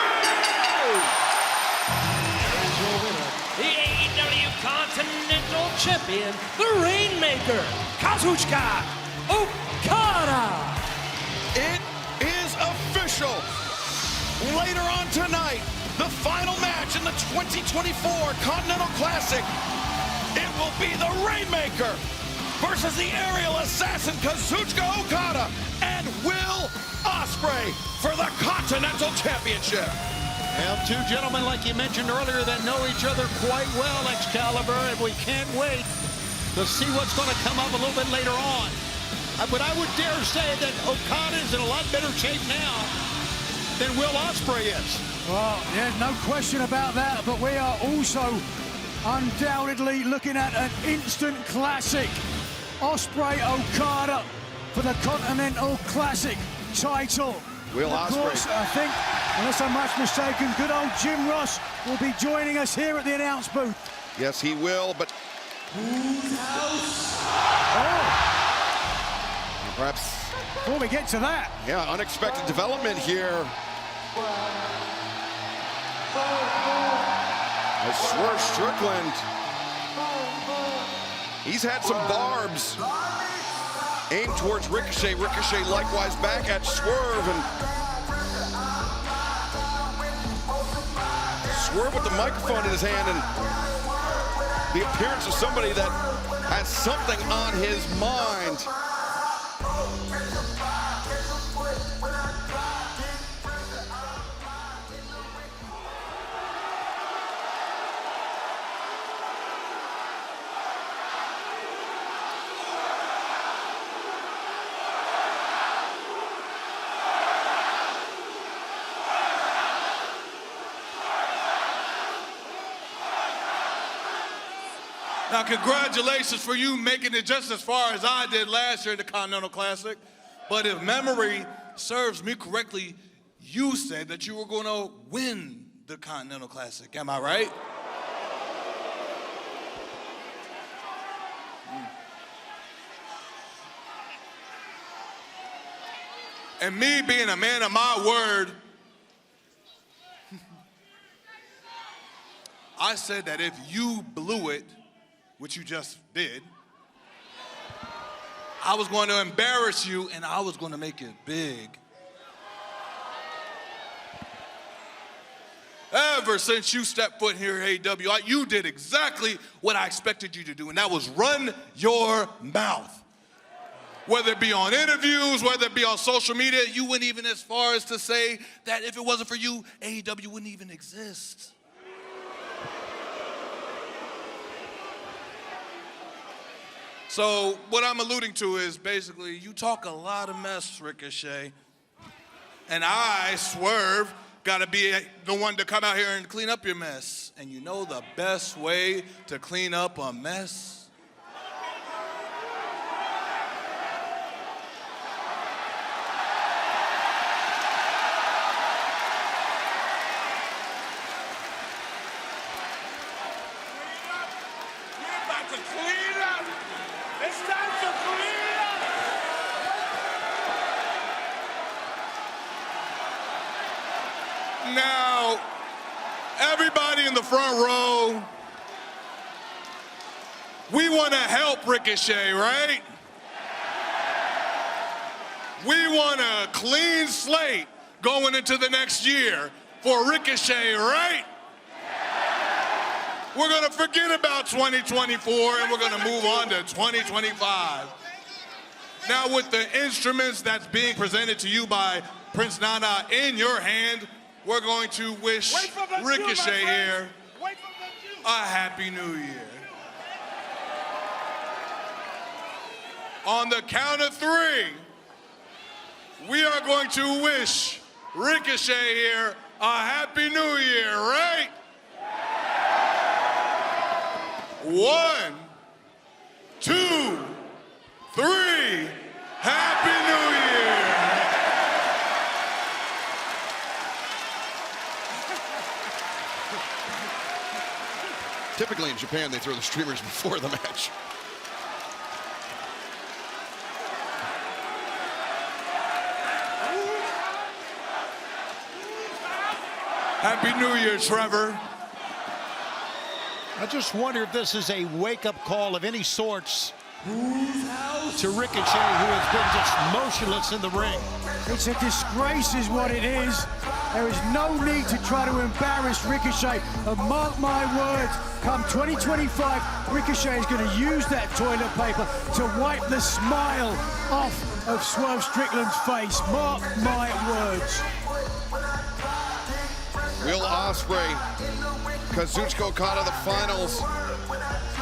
The AEW Continental Champion, the Rainmaker, Kazuchika Okada. It is official. Later on tonight, the final match in the 2024 Continental Classic. It will be the Rainmaker versus the aerial assassin Kazuchika Okada and Will Ospreay for the Continental Championship. Well, two gentlemen, like you mentioned earlier, that know each other quite well, Excalibur, and we can't wait to see what's going to come up a little bit later on. But I would dare say that Okada is in a lot better shape now than Will Ospreay is. Well, yeah, no question about that, but we are also undoubtedly looking at an instant classic. Ospreay Okada for the Continental Classic title. Will Of course, Ospreay. I think, unless I'm much mistaken, good old Jim Ross will be joining us here at the announce booth. Yes, he will, but perhaps, before we get to that, yeah, unexpected development here. As Swerve Strickland, he's had some barbs aimed towards Ricochet. Ricochet likewise back at Swerve, and Swerve with the microphone in his hand and the appearance of somebody that has something on his mind. Now, congratulations for you making it just as far as I did last year at the Continental Classic. But if memory serves me correctly, you said that you were going to win the Continental Classic. Am I right? And me being a man of my word, I said that if you blew it, which you just did, I was going to embarrass you and I was going to make it big. ever since you stepped foot here at AEW, you did exactly what I expected you to do, and that was run your mouth. Whether it be on interviews, whether it be on social media, you went even as far as to say that if it wasn't for you, AEW wouldn't even exist. So what I'm alluding to is basically you talk a lot of mess, Ricochet, and I, Swerve, gotta be the one to come out here and clean up your mess. And you know the best way to clean up a mess? Now, everybody in the front row, we want to help Ricochet, right? We want a clean slate going into the next year for Ricochet, right? We're going to forget about 2024 and we're going to move on to 2025. Now, with the instruments that's being presented to you by Prince Nana in your hand, we're going to wish Ricochet here a Happy New Year. On the count of 3, we are going to wish Ricochet here a Happy New Year, right? 1, 2, 3, Happy New Year. Typically in Japan, they throw the streamers before the match. Happy New Year, Trevor. I just wonder if this is a wake-up call of any sorts to Ricochet, who has been just motionless in the ring. It's a disgrace is what it is. There is no need to try to embarrass Ricochet. And mark my words, come 2025, Ricochet is going to use that toilet paper to wipe the smile off of Swerve Strickland's face. Mark my words. Will Ospreay, Kazuchika Okada, the finals.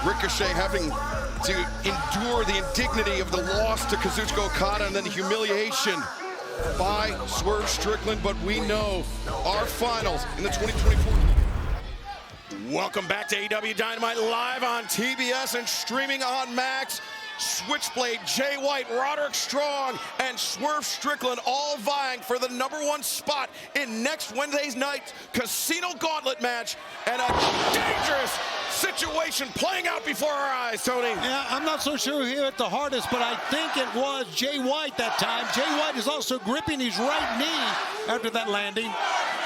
Ricochet having to endure the indignity of the loss to Kazuchika Okada and then the humiliation by Swerve Strickland, but we know our finals in the 2024. Welcome back to AEW Dynamite live on TBS and streaming on Max. Switchblade, Jay White, Roderick Strong, and Swerve Strickland all vying for the #1 spot in next Wednesday's night Casino Gauntlet match, and a dangerous situation playing out before our eyes, Tony. Yeah, I'm not so sure who hit the hardest, but I think it was Jay White that time. Jay White is also gripping his right knee after that landing.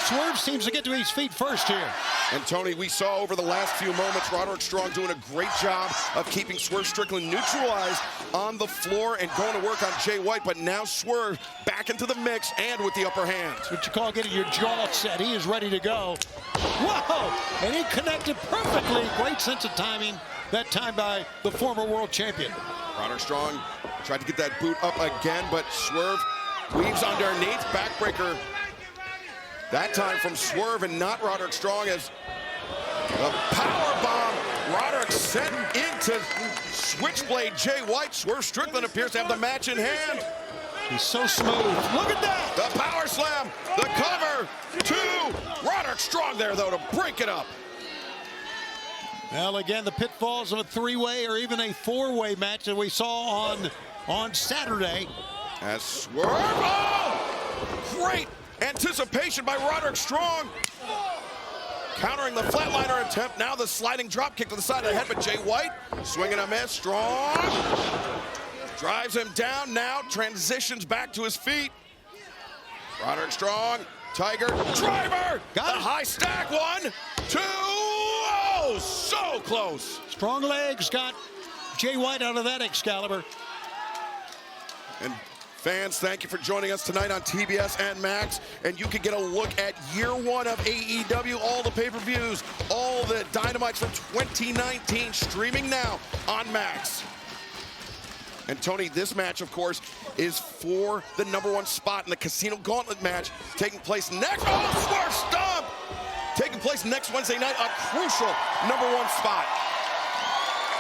Swerve seems to get to his feet first here. And Tony, we saw over the last few moments Roderick Strong doing a great job of keeping Swerve Strickland neutralized on the floor and going to work on Jay White, but now Swerve back into the mix and with the upper hand. That's what you call getting your jaw set. He is ready to go. Whoa! And he connected perfectly. Great sense of timing that time by the former world champion. Roderick Strong tried to get that boot up again, but Swerve weaves underneath. Backbreaker that time from Swerve and not Roderick Strong, as the power bomb Roderick sent into Switchblade Jay White. Swerve Strickland appears to have the match in hand. He's so smooth. Look at that! The power slam, the cover, 2. Roderick Strong there, though, to break it up. Well, again, the pitfalls of a 3-way or even a 4-way match that we saw on Saturday. As Swerve, oh! Great anticipation by Roderick Strong. Countering the flatliner attempt, now the sliding drop kick to the side of the head, but Jay White swinging a miss. Strong drives him down, now transitions back to his feet. Roderick Strong, Tiger, driver, got the high stack, 1, 2, oh, so close. Strong legs got Jay White out of that Excalibur. And Fans, thank you for joining us tonight on TBS and Max. And you can get a look at year one of AEW, all the pay-per-views, all the Dynamites from 2019, streaming now on Max. And Tony, this match, of course, is for the #1 spot in the Casino Gauntlet match, taking place next. Oh, Swerve Stomp! Taking place next Wednesday night, a crucial #1 spot.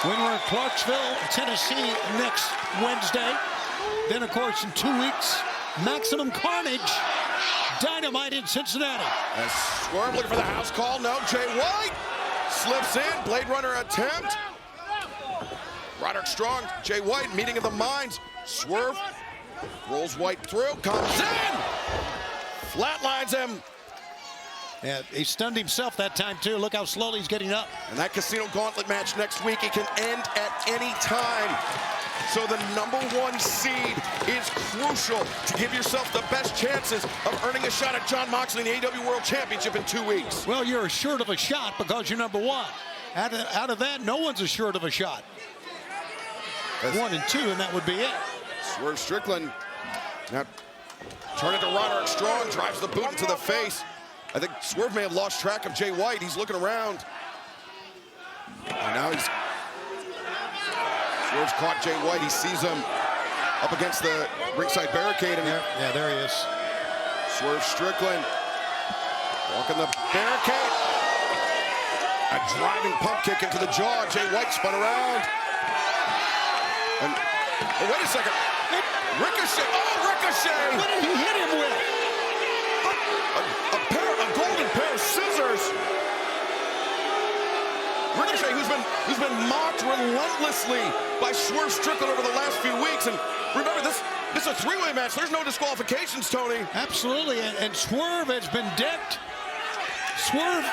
When we're in Clarksville, Tennessee next Wednesday. Then, of course, in 2 weeks, Maximum Carnage, Dynamite in Cincinnati. As Swerve looking for the house call. No, Jay White slips in. Blade Runner attempt. Roderick Strong, Jay White, meeting of the minds. Swerve rolls White through, comes in, flatlines him. Yeah, he stunned himself that time, too. Look how slowly he's getting up. And that Casino Gauntlet match next week, it can end at any time. So the #1 seed is crucial to give yourself the best chances of earning a shot at Jon Moxley in the AEW World Championship in 2 weeks. Well, you're assured of a shot because you're #1. Out of that, no one's assured of a shot. 1 and 2, and that would be it. Swerve Strickland now turn it to Roderick Strong, drives the boot into the face. I think Swerve may have lost track of Jay White. He's looking around. And now Swerve's caught Jay White. He sees him up against the ringside barricade. And yeah, there he is. Swerve Strickland walking the barricade. A driving pump kick into the jaw. Jay White spun around. And, oh, wait a second. Ricochet. Oh, Ricochet. What did he hit him with? A golden pair of scissors. Ricochet, who's been mocked relentlessly by Swerve Strickland over the last few weeks. And remember, this is a three-way match. There's no disqualifications, Tony. Absolutely, and Swerve has been decked. Swerve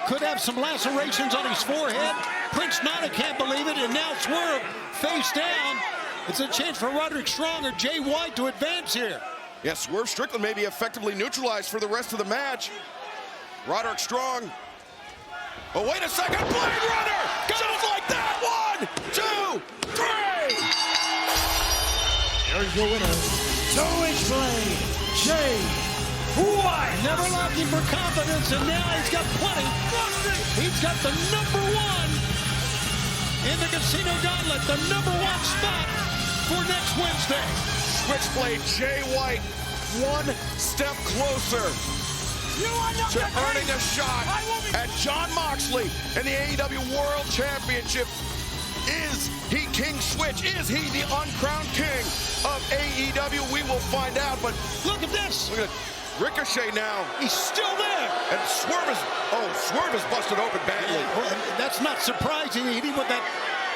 could have some lacerations on his forehead. Prince Nana can't believe it, and now Swerve face down. It's a chance for Roderick Strong or Jay White to advance here. Yes, Swerve Strickland may be effectively neutralized for the rest of the match. Roderick Strong. Oh, wait a second. Blade Runner! Just like that. 1, 2, 3. Here's your winner. To explain, Jay White. Never lacking for confidence, and now he's got plenty. He's got the #1 in the Casino Gauntlet, the #1 spot for next Wednesday. Switchblade Jay White, one step closer to earning a shot at Jon Moxley in the AEW World Championship. Is he King Switch? Is he the uncrowned king of AEW? We will find out, but look at this. Look at Ricochet now. He's still there. And Swerve is busted open badly. Well, that's not surprising. He hit him with that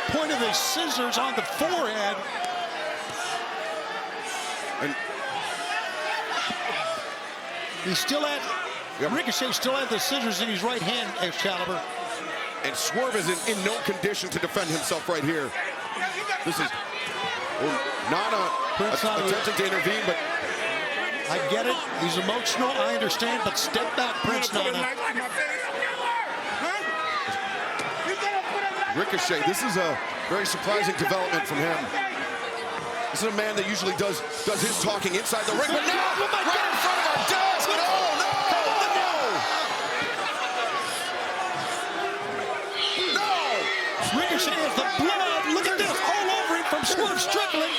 point of his scissors on the forehead. And he still had, Ricochet still had the scissors in his right hand, Excalibur. And Swerve is in no condition to defend himself right here. This is Nana attempting to intervene, but I get it. He's emotional. I understand, but step back, Prince Nana. Ricochet, this is a very surprising development from him. This is a man that usually does his talking inside the ring, but now right in front of our desk. No! Ricochet has the blood. Look at this, all over him from Swerve Strickland.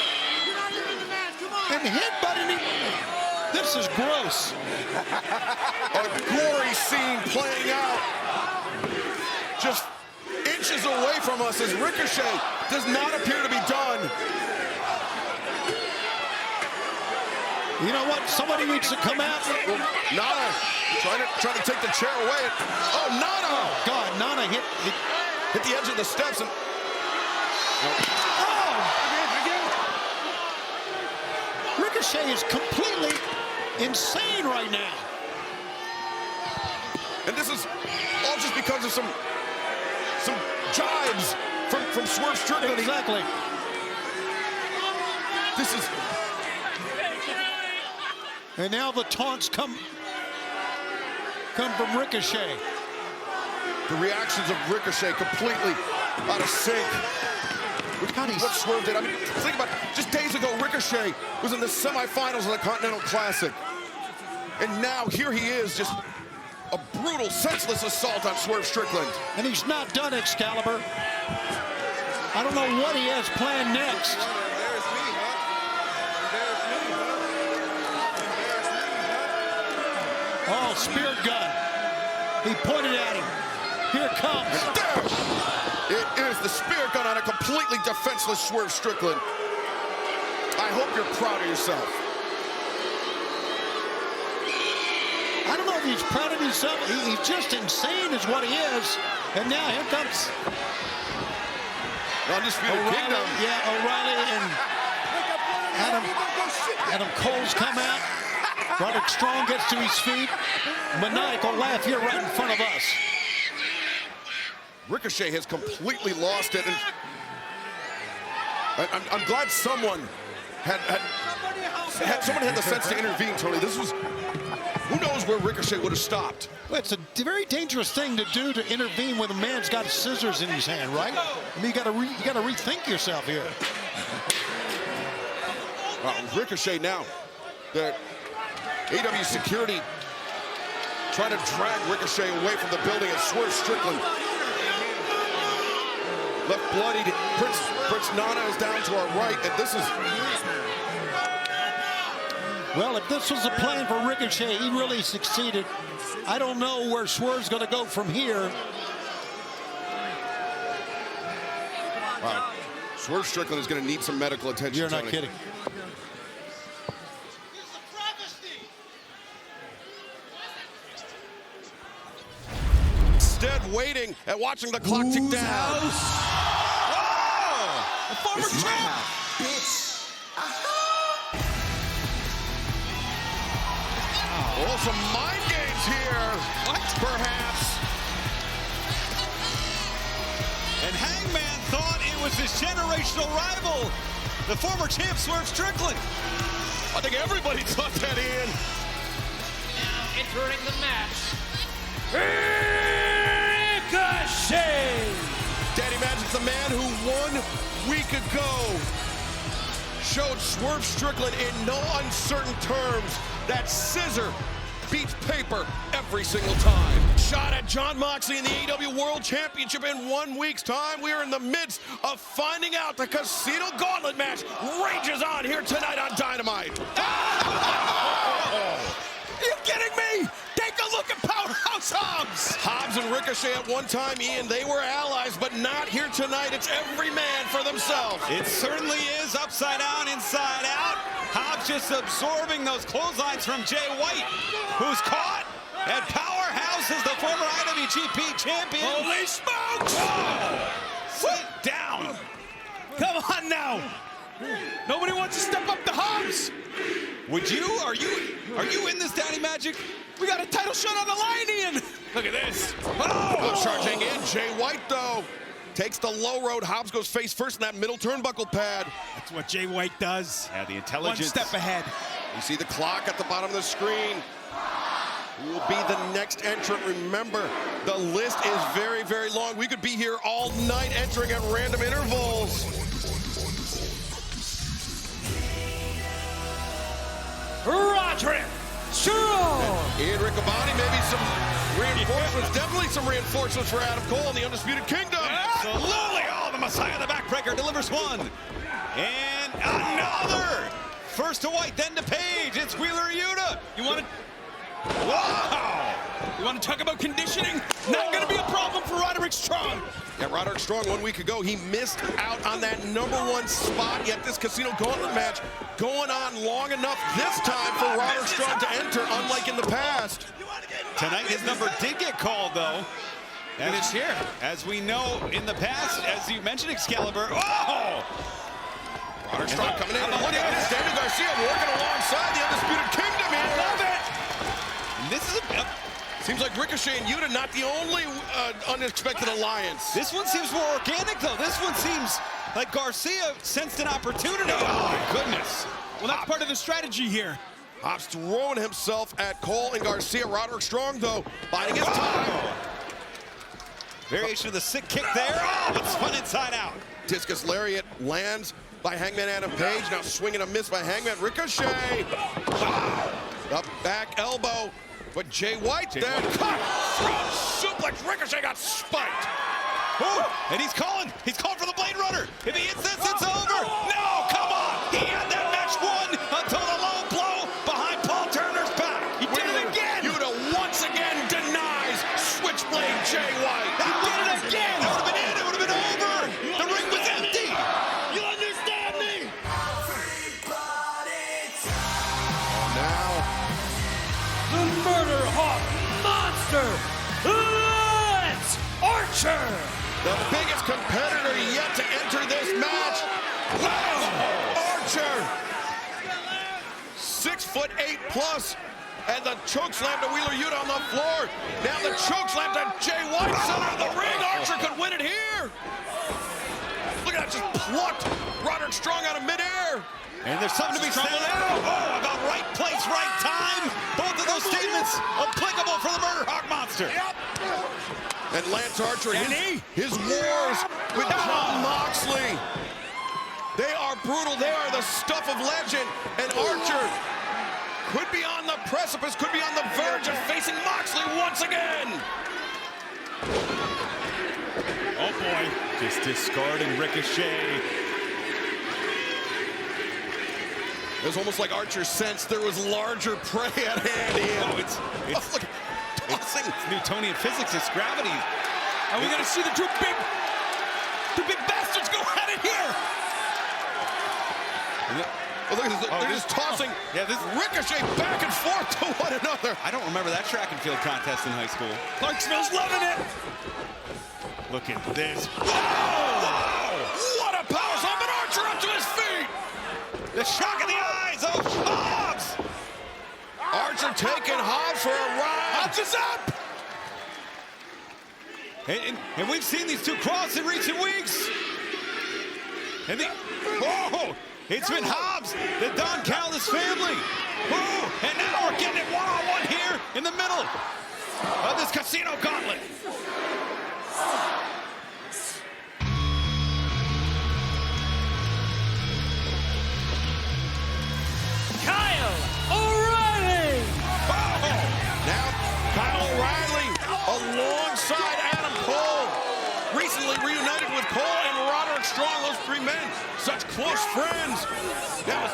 And headbutting him. This is gross. A gory scene playing out. Just inches away from us as Ricochet does not appear to be done. You know what? Somebody needs to come out. Well, Nana trying to take the chair away. Oh, Nana! Oh, God, Nana hit the edge of the steps and. Oh! Ricochet is completely insane right now. And this is all just because of some jibes from Swerve Strickland. Exactly. This is. And now the taunts come from Ricochet. The reactions of Ricochet completely out of sync. which is what Swerve did. I mean, think about it. Just days ago, Ricochet was in the semifinals of the Continental Classic. And now here he is, just a brutal, senseless assault on Swerve Strickland. And he's not done, Excalibur. I don't know what he has planned next. Oh, spirit gun. He pointed at him. Here it comes. It is the spirit gun on a completely defenseless Swerve Strickland. I hope you're proud of yourself. I don't know if he's proud of himself. He's just insane is what he is. And now here comes Undisputed Kingdom. Yeah, O'Reilly and Adam Cole's come out. Roderick Strong gets to his feet. Maniacal laugh here right in front of us. Ricochet has completely lost it. And I'm glad someone had the sense to intervene, Tony. This was, who knows where Ricochet would have stopped. Well, it's a very dangerous thing to do, to intervene when a man's got scissors in his hand, right? I mean, you got to rethink yourself here. Ricochet now, the AEW security trying to drag Ricochet away from the building as Swerve Strickland left bloodied. Prince Nana is down to our right, and this is... Well, if this was a plan for Ricochet, he really succeeded. I don't know where Swerve's going to go from here. Wow. Swerve Strickland is going to need some medical attention. You're not Tony. kidding. Instead, waiting and watching the clock tick down. The former champ. Oh, some mind games here. What? Perhaps. And Hangman thought it was his generational rival, the former champ Swerve Strickland. I think everybody thought that, Ian. Now entering the match, Ricochet! Daddy Magic's the man who 1 week ago showed Swerve Strickland in no uncertain terms that scissor beats paper every single time. Shot at Jon Moxley in the AEW World Championship in 1 week's time. We are in the midst of finding out the Casino Gauntlet match rages on here tonight on Dynamite. Are you kidding me? Take a look at Powerhouse Hobbs. Hobbs and Ricochet at one time, Ian, they were allies, but not here tonight. It's every man for themselves. It certainly is upside down, inside out. Hobbs just absorbing those clotheslines from Jay White, who's caught. And Powerhouse is the former IWGP champion. Holy smokes! Whoa. Sit down. Come on now. Nobody wants to step up to Hobbs. Would you? Are you in this, Daddy Magic? We got a title shot on the line, Ian. Look at this. Oh, charging in. Jay White, though, takes the low road. Hobbs goes face first in that middle turnbuckle pad. That's what Jay White does. Yeah, the intelligence. 1 step ahead. You see the clock at the bottom of the screen. Who will be the next entrant? Remember, the list is very, very long. We could be here all night entering at random intervals. Roderick Strong! Ian Riccaboni, maybe some reinforcements, definitely some reinforcements for Adam Cole and the Undisputed Kingdom. Absolutely! Oh, the Messiah, the backbreaker, delivers one. And another! First to White, then to Page. It's Wheeler Yuta. You want to... Wow! You want to talk about conditioning? Not going to be a problem for Roderick Strong. Yeah, Roderick Strong 1 week ago, he missed out on that #1 spot, yet this Casino Gauntlet match going on long enough this time for Roderick Strong to enter, unlike in the past. Tonight his number did get called, though. And it's here. As we know in the past, as you mentioned, Excalibur. Oh! Roderick Strong coming in. Look at this. Daniel Garcia working alongside the Undisputed Kingdom here. I love it! And this is a... Seems like Ricochet and Yuta not the only unexpected alliance. This one seems more organic, though. This one seems like Garcia sensed an opportunity. Oh, my goodness. Well, that's part of the strategy here. Hobbs throwing himself at Cole and Garcia. Roderick Strong, though, biding his time. Variation of the sick kick there. Oh, but spun inside out. Discus lariat lands by Hangman Adam Page. Now swinging a miss by Hangman. Ricochet. Wow. Up back elbow. But Jay White then cut. Suplex. Ricochet got spiked. Ooh, and he's calling for the Blade Runner. If he hits this, it's over. No, come on. He had that match won until the low blow behind Paul Turner's back. He did it again. Yuta once again denies Switchblade Jay White. He did it again. That would have been it. It would have been over. The ring was empty. You understand me? Now, The Murder Hawk Monster, Lance Archer. the biggest competitor yet to enter this match. Archer. 6'8+, and the choke slam to Wheeler Yuta on the floor. Now the choke slam to Jay White, center of the ring. Archer could win it here. Look at that, just plucked Roderick Strong out of midair. And there's something to be said about right place, right time. Both of those statements applicable for the Murder Hawk Monster. And Lance Archer, his wars with John Moxley. They are brutal. They are the stuff of legend. And Archer could be on the precipice, could be on the verge of facing Moxley once again. Oh boy, just discarding Ricochet. It was almost like Archer sensed there was larger prey at hand. It's tossing. Newtonian physics, it's gravity. Are we gonna see the two big bastards go at it here? Oh, look at this. They're just tossing Ricochet back and forth to one another. I don't remember that track and field contest in high school. Clarksville's loving it. Look at this. What a power slam, and Archer up to his feet. The shock in the eyes of Hobbs. Archer taking Hobbs for a ride. Hobbs is up. And we've seen these two cross in recent weeks. And it's been Hobbs, the Don Callis family. And now we're getting it one-on-one here in the middle of this casino gauntlet. Kyle O'Reilly. Now Kyle O'Reilly alongside Adam Cole. Recently reunited with Cole and Roderick Strong, those three men, such close friends. Now,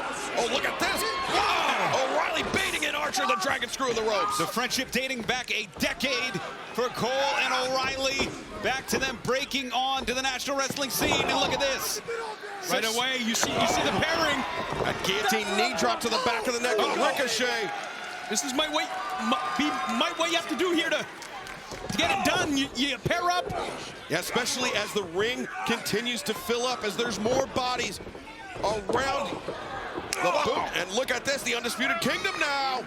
look at this. Wow! O'Reilly baiting in Archer, the dragon screw in the ropes. The friendship dating back a decade for Cole and O'Reilly. Back to them breaking on to the national wrestling scene. And look at this. Right away, you see the pairing. A guillotine knee drop to the back of the neck of Ricochet. This is my way you have to do here to get it done. You pair up. Yeah, especially as the ring continues to fill up, as there's more bodies around the boot. And look at this, the Undisputed Kingdom now.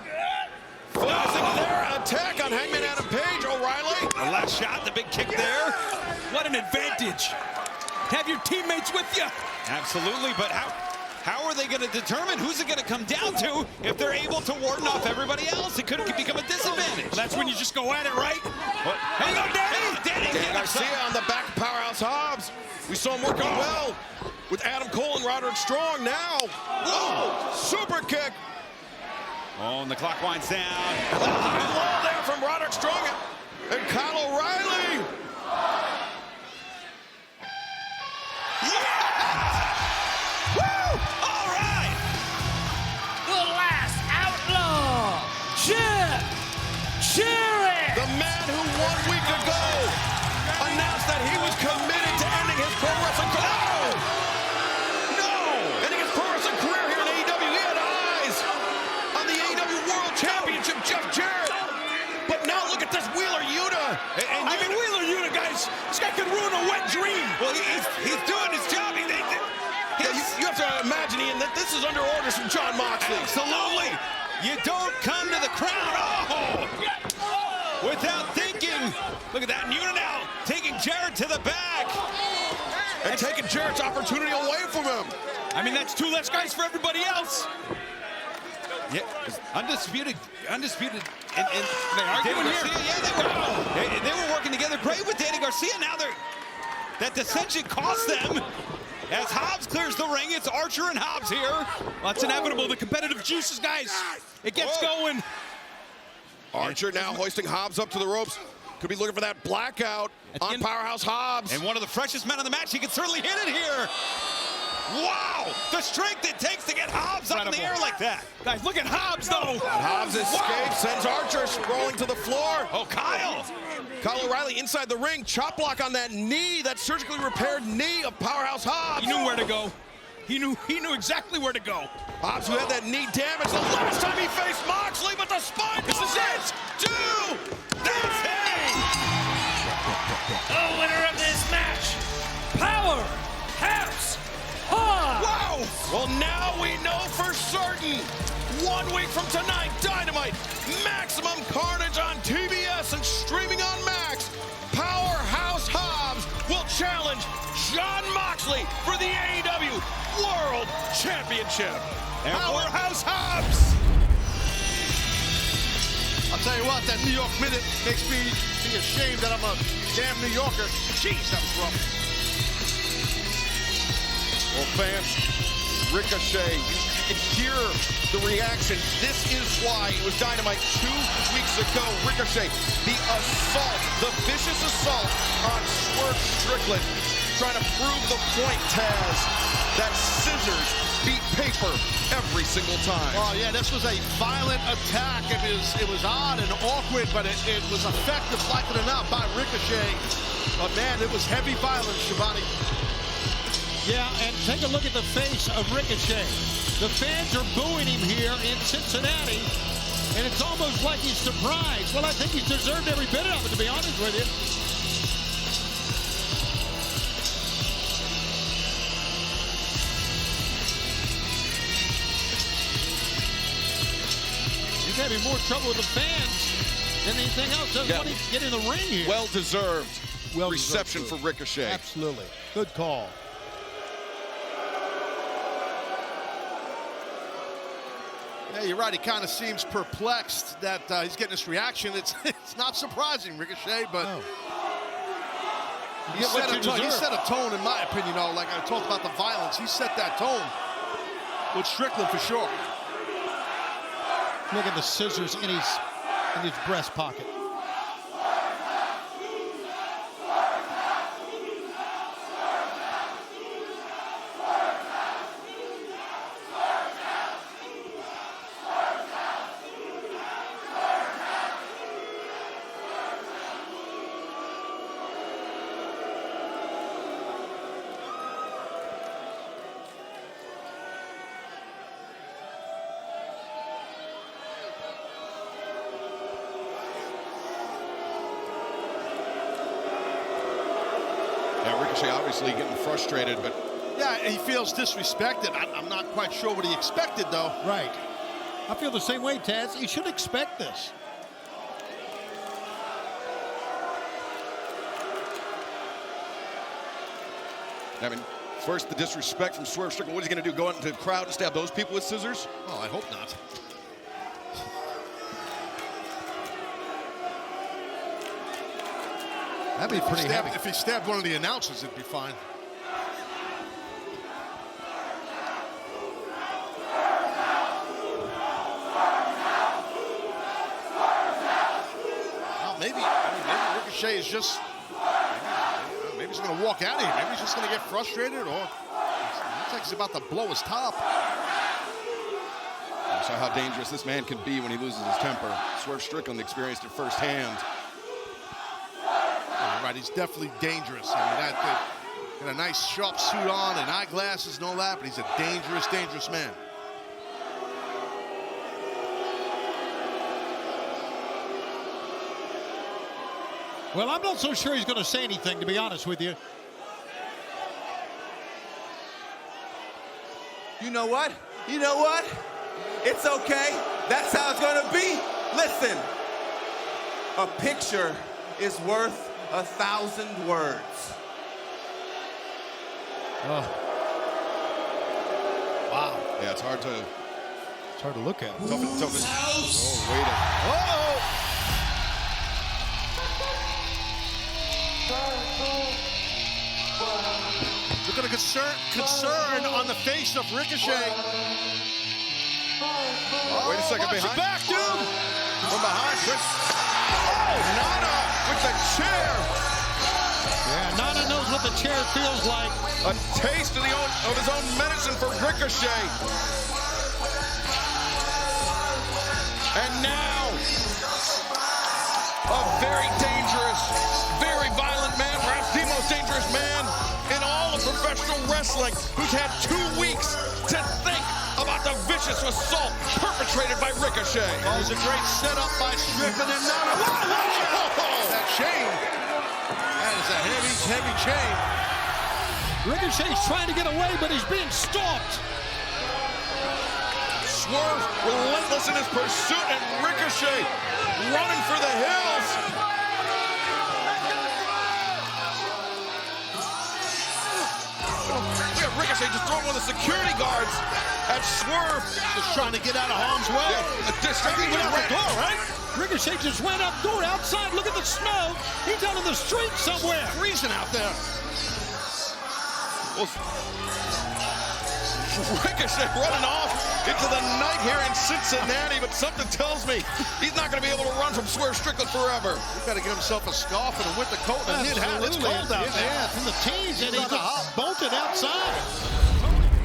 Focusing their attack on Hangman Adam Page. O'Reilly. The last shot, the big kick there. What an advantage. Have your teammates with you. Absolutely, but how are they going to determine who's it going to come down to if they're able to warden off everybody else? It could become a disadvantage. Well, that's when you just go at it, right? Hang on, Danny! Danny Garcia on the back of Powerhouse Hobbs. We saw him working well with Adam Cole and Roderick Strong now. Oh, super kick. Oh, and the clock winds down. And the high low there from Roderick Strong and Kyle O'Reilly. The man who 1 week ago announced that he was committed to ending his pro wrestling career. No! Ending his pro wrestling career here in AEW. He had eyes on the AEW World Championship, Jeff Jarrett. But now look at this Wheeler Yuta. Wheeler Yuta, guys, this guy could ruin a wet dream. Well, he's doing his job. You have to imagine, Ian, that this is under orders from John Moxley. Absolutely. You don't come to the crown without thinking. Look at that. And Yuta now taking Jarrett to the back. And taking Jarrett's opportunity away from him. I mean, that's two less guys for everybody else. Yeah, undisputed. And they arguing here. Yeah, they were working together great with Danny Garcia. Now that dissension cost them. As Hobbs clears the ring, it's Archer and Hobbs here. Well, it's inevitable. The competitive juices, guys. It gets going. Archer now hoisting Hobbs up to the ropes. Could be looking for that blackout on Powerhouse Hobbs. And one of the freshest men on the match. He can certainly hit it here. Wow! The strength it takes to get Hobbs up in the air like that. Guys, look at Hobbs, though. Hobbs escapes, sends Archer scrolling to the floor. Oh, Kyle O'Reilly inside the ring, chop block on that knee, that surgically repaired knee of Powerhouse Hobbs. He knew where to go. He knew exactly where to go. Hobbs, who had that knee damage the last time he faced Moxley, but the spine. This is it. 2. That's it. The winner of this match, Powerhouse Hobbs. Wow. Well, now we know for certain. 1 week from tonight, Dynamite, Maximum Carnage on TBS and streaming on Max. Powerhouse Hobbs will challenge Jon Moxley for the AEW World Championship. Powerhouse Hobbs. I'll tell you what, that New York Minute makes me be ashamed that I'm a damn New Yorker. Jeez, that was rough. Well, fans, Ricochet, you can hear the reaction. This is why it was Dynamite 2 weeks ago. Ricochet, the assault, the vicious assault on Swerve Strickland, trying to prove the point, Taz, that scissors beat paper every single time. Oh, yeah, this was a violent attack. It was odd and awkward, but it was effective, like it or not, by Ricochet. But, man, it was heavy violence, Shivani. Yeah, and take a look at the face of Ricochet. The fans are booing him here in Cincinnati, and it's almost like he's surprised. Well, I think he's deserved every bit of it, to be honest with you. He's having more trouble with the fans than anything else. Doesn't want to get in the ring here. Well-deserved reception for Ricochet. Absolutely. Good call. Yeah, you're right. He kind of seems perplexed that he's getting this reaction. It's not surprising, Ricochet, but he set a tone, in my opinion. Like I talked about the violence, he set that tone with Strickland for sure. Look at the scissors in his breast pocket. Ricochet obviously getting frustrated, but yeah, he feels disrespected. I'm not quite sure what he expected, though. Right. I feel the same way, Taz. He should expect this. I mean, first the disrespect from Swerve Strickland. What is he going to do? Go out into the crowd and stab those people with scissors? Oh, I hope not. That'd be pretty heavy. If he stabbed one of the announcers, it'd be fine. Well, maybe Ricochet is just, maybe he's going to walk out of here. Maybe he's just going to get frustrated, or it looks like he's about to blow his top. You saw how dangerous this man can be when he loses his temper. Swerve Strickland experienced it firsthand. Right, he's definitely dangerous. I mean, got a nice sharp suit on and eyeglasses and all that, but he's a dangerous, dangerous man. Well, I'm not so sure he's going to say anything, to be honest with you. You know what? You know what? It's okay. That's how it's going to be. Listen, a picture is worth 1,000 words. Oh. Wow. Yeah, it's hard to look at. Toughest. Oh, waiting. Look look at the concern on the face of Ricochet. Wait a second, Watch behind. your back, dude. From behind, Prince. Oh, Nana with the chair. Yeah, Nana knows what the chair feels like. A taste of his own medicine for Ricochet. And now, a very dangerous, very violent man, perhaps the most dangerous man in all of professional wrestling, who's had 2 weeks to think about the vicious assault perpetrated by Ricochet. Oh, it was a great setup by Strickland and Nana. That chain. That is a heavy, heavy chain. Ricochet's trying to get away, but he's being stalked. Swerve relentless in his pursuit, and Ricochet running for the hills. Look at Ricochet just throwing one of the security guards at Swerve. Just trying to get out of harm's way. He went out the door, right? Ricochet just went out door outside. Look at the snow. He's out in the street somewhere. Freezing out there. Well, Ricochet running off into the night here in Cincinnati, but something tells me he's not going to be able to run from Swerve Strickland forever. He's got to get himself a scarf and a winter coat and a knit hat. It's cold out there. Yeah, from the tees, and he's bolted outside.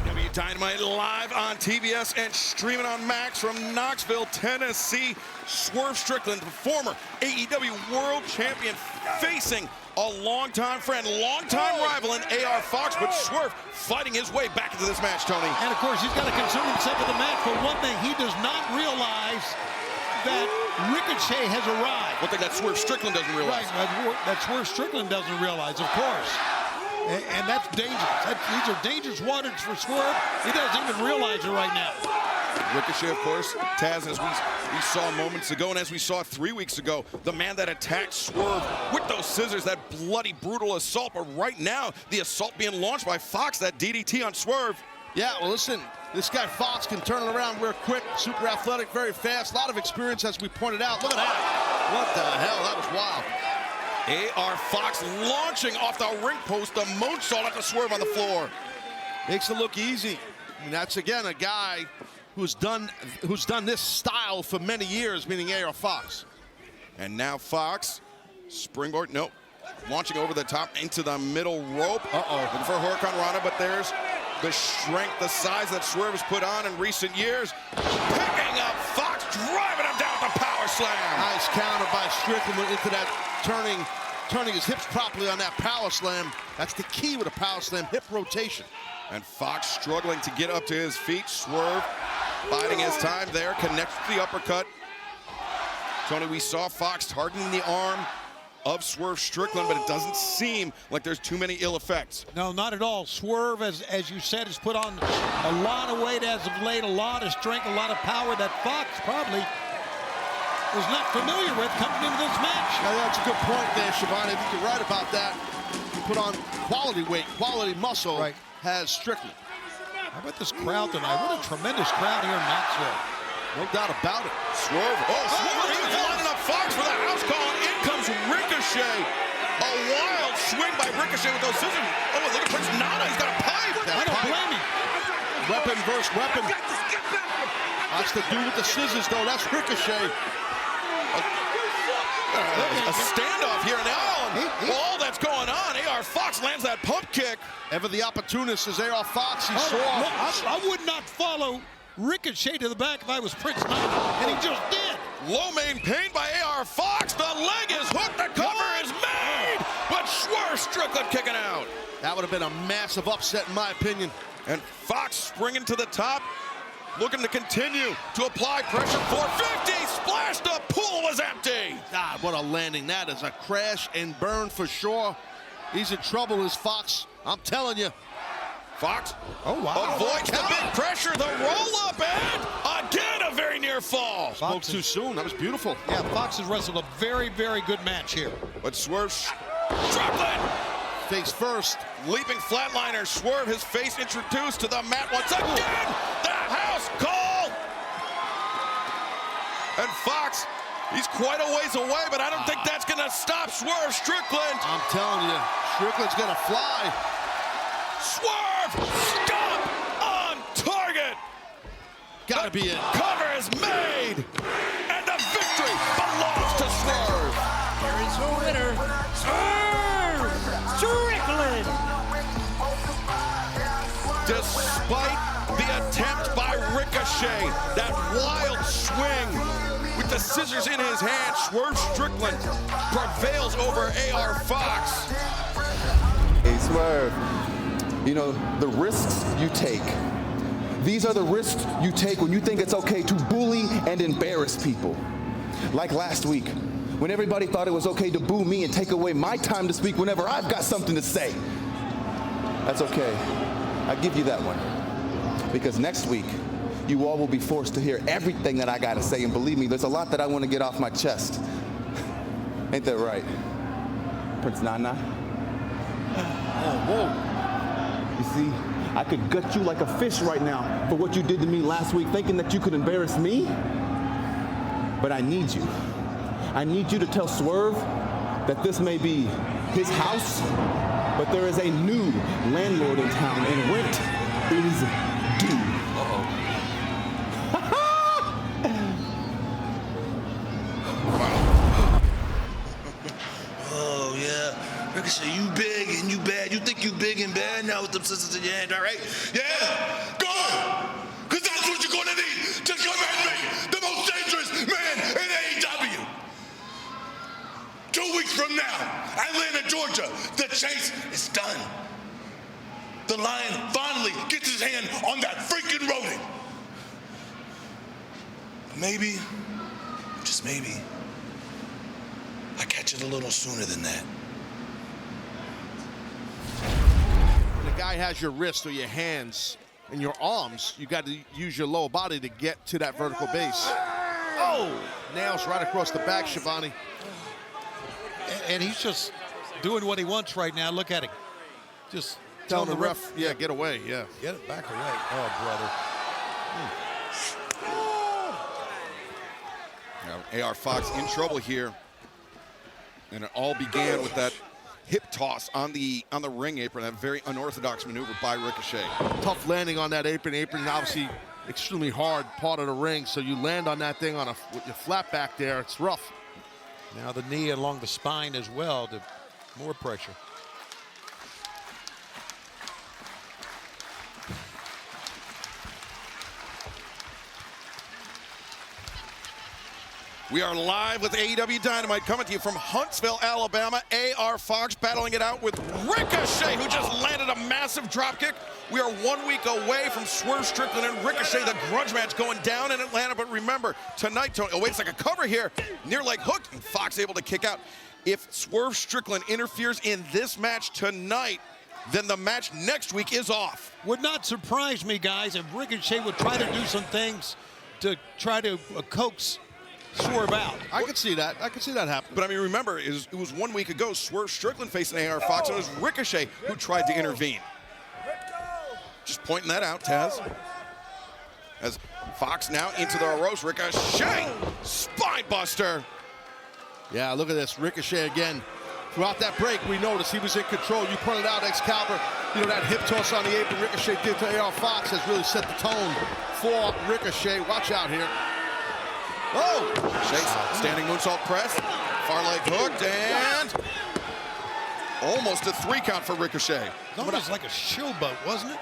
AEW Dynamite live on TBS and streaming on Max from Knoxville, Tennessee. Swerve Strickland, the former AEW World Champion, facing a longtime friend, longtime rival in AR Fox, but Swerve fighting his way back into this match, Tony. And of course, he's got to concern himself with the match. For one thing, he does not realize that Ricochet has arrived. One thing that Swerve Strickland doesn't realize. Right, that Swerve Strickland doesn't realize, of course. And that's dangerous. These are dangerous waters for Swerve. He doesn't even realize it right now. Ricochet, of course, Taz, as we saw moments ago, and as we saw 3 weeks ago, the man that attacked Swerve with those scissors, that bloody, brutal assault. But right now, the assault being launched by Fox, that DDT on Swerve. Yeah, well, listen, this guy Fox can turn it around real quick, super athletic, very fast, a lot of experience, as we pointed out. Look at that. What the hell? That was wild. AR Fox launching off the ring post, the moonsault at the Swerve on the floor. Makes it look easy. And that's, again, a guy who's done this style for many years, meaning AR Fox. And now Fox, springboard, nope. Launching over the top into the middle rope. Looking for Hurricane Rana, but there's the strength, the size that Swerve has put on in recent years. Picking up Fox, driving him down with the power slam. Nice counter by Strickland into that turning his hips properly on that power slam. That's the key with a power slam, hip rotation. And Fox struggling to get up to his feet. Swerve biding his time there, connects with the uppercut. Tony, we saw Fox targeting the arm of Swerve Strickland, but it doesn't seem like there's too many ill effects. No, not at all. Swerve, as you said, has put on a lot of weight as of late, a lot of strength, a lot of power that Fox probably was not familiar with coming into this match. Yeah, that's a good point there, Schiavone. I think you're right about that. He put on quality weight, quality muscle, right. Has Strickland. How about this crowd tonight? What a tremendous crowd here in Knoxville. No doubt about it. Swerve, Swerve, he was lining up Fox for the house call, and in comes Ricochet. A wild swing by Ricochet with those scissors. Oh, look at Prince Nana, he's got a pipe. I don't blame him. Weapon versus weapon. That's the dude with the scissors, though. That's Ricochet. A standoff here now, and all that's going on, AR Fox lands that pump kick. Ever the opportunist is AR Fox. He saw. I would not follow Ricochet to the back if I was Prince Nana, and he just did. Low main pain by AR Fox. The leg is hooked. The cover is made, but Swerve Strickland kicking out. That would have been a massive upset, in my opinion. And Fox springing to the top, looking to continue to apply pressure. 450, splash, the pool was empty. God, what a landing that is. A crash and burn for sure. He's in trouble, is Fox. I'm telling you. Fox wow. Avoids the big pressure, the roll-up, and again a very near fall. Spoke too soon. That was beautiful. Yeah, Fox has wrestled a very, very good match here. But Swerve Strickland face first. Leaping flatliner, Swerve, his face introduced to the mat once again. The house call. And Fox, he's quite a ways away, but I don't think that's going to stop Swerve Strickland. I'm telling you, Strickland's going to fly. Swerve! Stop on target! Gotta be it. Cover is made! And the victory belongs to Swerve! Here is your winner, Swerve Strickland. Despite the attempt by Ricochet, that wild swing with the scissors in his hand, Swerve Strickland prevails over AR Fox. Hey, Swerve, you know, the risks you take. These are the risks you take when you think it's okay to bully and embarrass people. Like last week, when everybody thought it was okay to boo me and take away my time to speak whenever I've got something to say. That's okay. I give you that one. Because next week, you all will be forced to hear everything that I gotta say, and believe me, there's a lot that I want to get off my chest. Ain't that right, Prince Nana? Oh, whoa. You see, I could gut you like a fish right now for what you did to me last week, thinking that you could embarrass me. But I need you. I need you to tell Swerve that this may be his house, but there is a new landlord in town, and rent is due. Oh, yeah. Ricochet, you big and you bad. You think you big and bad now with them scissors in your hand, all right? Yeah? Good! Because that's what you're going to need to come at me, the most dangerous man in AEW. 2 weeks from now, Atlanta, Georgia, the chase is done. The Lion finally gets his hand on that freaking rodent. Maybe, just maybe, I catch it a little sooner than that. When a guy has your wrist or your hands and your arms, you got to use your lower body to get to that vertical base. Oh, nails right across the back, Shivani. And he's just doing what he wants right now. Look at him. Just Telling the ref, yeah, get away, yeah. Get it back away. Oh, brother. Now, AR Fox in trouble here. And it all began with that hip toss on the ring apron, that very unorthodox maneuver by Ricochet. Tough landing on that apron. Apron obviously extremely hard part of the ring, so you land on that thing with your flat back there. It's rough. Now the knee along the spine as well, to more pressure. We are live with AEW Dynamite coming to you from Huntsville, Alabama. AR Fox battling it out with Ricochet, who just landed a massive dropkick. We are 1 week away from Swerve Strickland and Ricochet, the grudge match going down in Atlanta. But remember, tonight, Tony, oh wait, it's like a cover here, near leg hook, and Fox able to kick out. If Swerve Strickland interferes in this match tonight, then the match next week is off. Would not surprise me, guys, if Ricochet would try to do some things to try to coax Swerve out. I could see that. I could see that happen. But I mean, remember, it was 1 week ago, Swerve Strickland facing AR Fox, and it was Ricochet who tried to intervene. Just pointing that out, Taz. As Fox now into the ropes, Ricochet, spine buster. Yeah, look at this, Ricochet again. Throughout that break, we noticed he was in control. You pointed out, Excalibur, you know, that hip toss on the apron Ricochet did to AR Fox has really set the tone for Ricochet. Watch out here. Oh! Chase, standing moonsault press, far leg hooked, and almost a 3 count for Ricochet. That was like a showboat, wasn't it?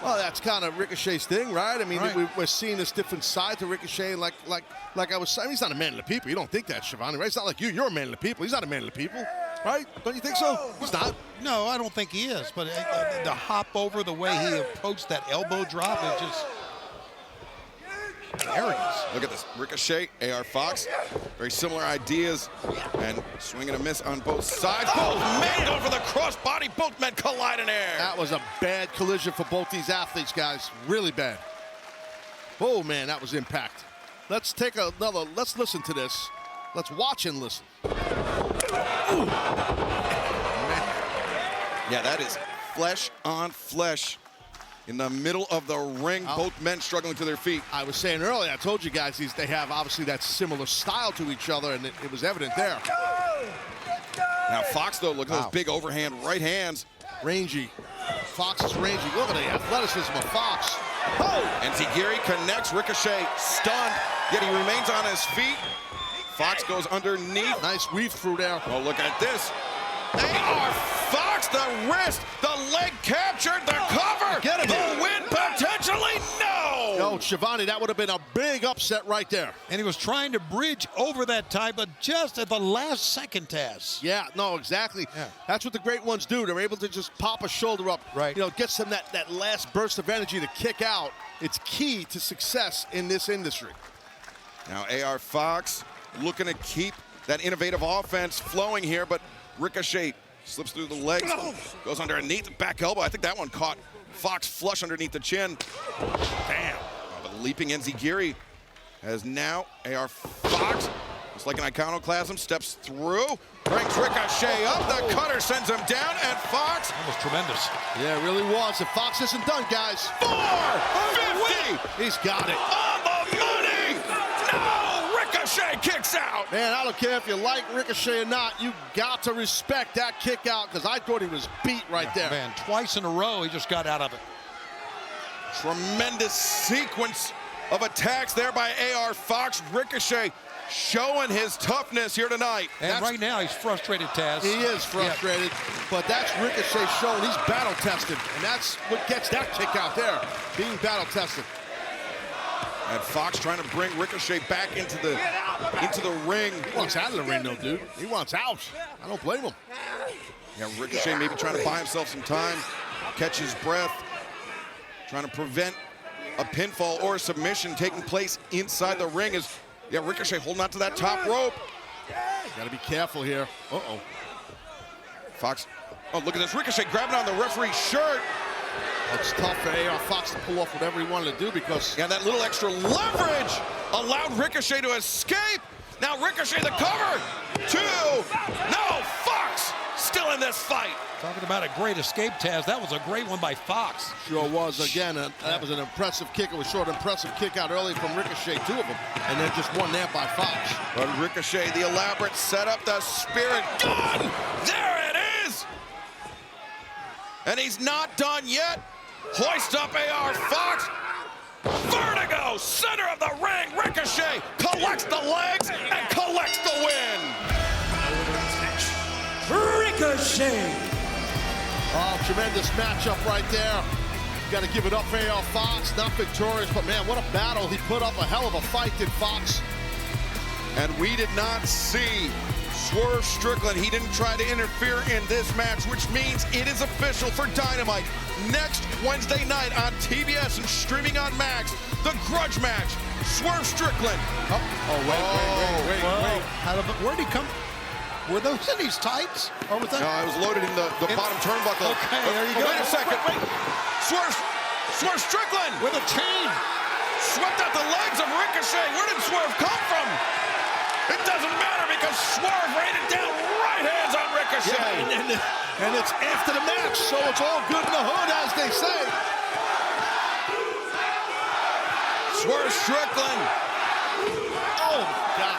Well, that's kind of Ricochet's thing, right? I mean, right. We're seeing this different side to Ricochet. Like I was saying, he's not a man of the people. You don't think that, Shivani, right? It's not like you. You're a man of the people. He's not a man of the people, right? Don't you think so? He's not. No, I don't think he is. But the hop over, the way he approached that elbow drop is just arrogance. Look at this, Ricochet, AR Fox, very similar ideas, and swing and a miss on both sides. Both men going for the crossbody, both men collide in air. That was a bad collision for both these athletes, guys. Really bad. Oh, man, that was impact. Let's take another, let's listen to this. Let's watch and listen. Ooh. Yeah, that is flesh on flesh. In the middle of the ring, both men struggling to their feet. I was saying earlier, I told you guys, they have obviously that similar style to each other, and it was evident there. Now Fox, though, look at those big overhand right hands. Rangy. Fox is ranging. Look at the athleticism of Fox. Oh! And Zigiri connects. Ricochet stunned, yet he remains on his feet. Fox goes underneath. Nice weave through there. Oh, look at this. AR Fox, the wrist, the leg captured, the cover. Get him. The win potentially, no! No, Shivani, that would have been a big upset right there. And he was trying to bridge over that time, but just at the last second, Taz. Yeah, no, exactly. Yeah. That's what the great ones do. They're able to just pop a shoulder up. Right. You know, gets them that last burst of energy to kick out. It's key to success in this industry. Now AR Fox looking to keep that innovative offense flowing here, but Ricochet slips through the legs, goes underneath the back elbow. I think that one caught Fox flush underneath the chin. Damn. Oh, but leaping Enziguri has now AR Fox, just like an iconoclasm, steps through, brings Ricochet up. The cutter sends him down, and Fox. That was tremendous. Yeah, it really was. If Fox isn't done, guys. 450. He's got it. On the money. No, Ricochet kicks out. Man, I don't care if you like Ricochet or not, you got to respect that kick out because I thought he was beat right there. Man, twice in a row, he just got out of it. Tremendous sequence of attacks there by AR Fox. Ricochet showing his toughness here tonight. And right now, he's frustrated, Taz. He is frustrated, but that's Ricochet showing he's battle-tested, and that's what gets that kick out there, being battle-tested. And Fox trying to bring Ricochet back into the ring. He wants out of the ring, though, dude. He wants out. I don't blame him. Yeah, Ricochet maybe trying to buy himself some time, catch his breath, trying to prevent a pinfall or a submission taking place inside the ring. As Ricochet holding on to that top rope. Got to be careful here. Uh-oh. Fox, oh, look at this. Ricochet grabbing on the referee's shirt. It's tough for AR Fox to pull off whatever he wanted to do because... Yeah, that little extra leverage allowed Ricochet to escape. Now Ricochet the cover. 2. No, Fox still in this fight. Talking about a great escape, Taz. That was a great one by Fox. Sure was. Again, that was an impressive kick. It was short, impressive kick out early from Ricochet, 2 of them. And then just one there by Fox. But Ricochet, the elaborate setup, the spirit gun. There it is. And he's not done yet. Hoist up AR Fox. Vertigo, center of the ring. Ricochet collects the legs and collects the win. Ricochet. Oh, tremendous matchup right there. Got to give it up for AR Fox. Not victorious, but man, what a battle. He put up a hell of a fight, did Fox. And we did not see Swerve Strickland. He didn't try to interfere in this match, which means it is official for Dynamite. Next Wednesday night on TBS and streaming on Max, the grudge match, Swerve Strickland. Wait. Where'd he come? Were those in his tights? Or was that? No, I was loaded in the bottom turnbuckle. Okay, there you go. Wait a second. Swerve Strickland With a chain. swept out the legs of Ricochet. Where did Swerve come from? It doesn't matter because Swerve rained it down right hands on Ricochet. Yeah, and it's after the match, so it's all good in the hood, as they say. Swerve Strickland. Oh, God.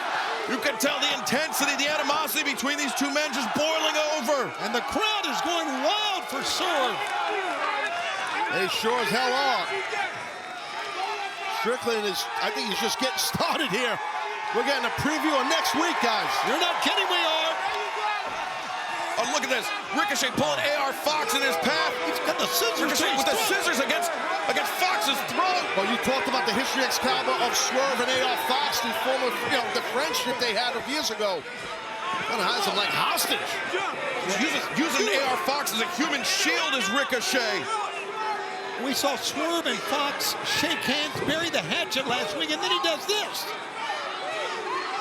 You can tell the intensity, the animosity between these two men just boiling over. And the crowd is going wild for Swerve. They sure as hell are. Strickland is, I think he's just getting started here. We're getting a preview of next week, guys. You're not kidding, we are. Oh, look at this. Ricochet pulling AR Fox in his path. He's got the scissors. Ricochet with the scissors against Fox's throat. Well, you talked about the history Excalibur of Swerve and AR Fox, the former, the friendship they had of years ago. Kind of has him like hostage. Using AR Fox as a human shield as Ricochet. We saw Swerve and Fox shake hands, bury the hatchet last week, and then he does this.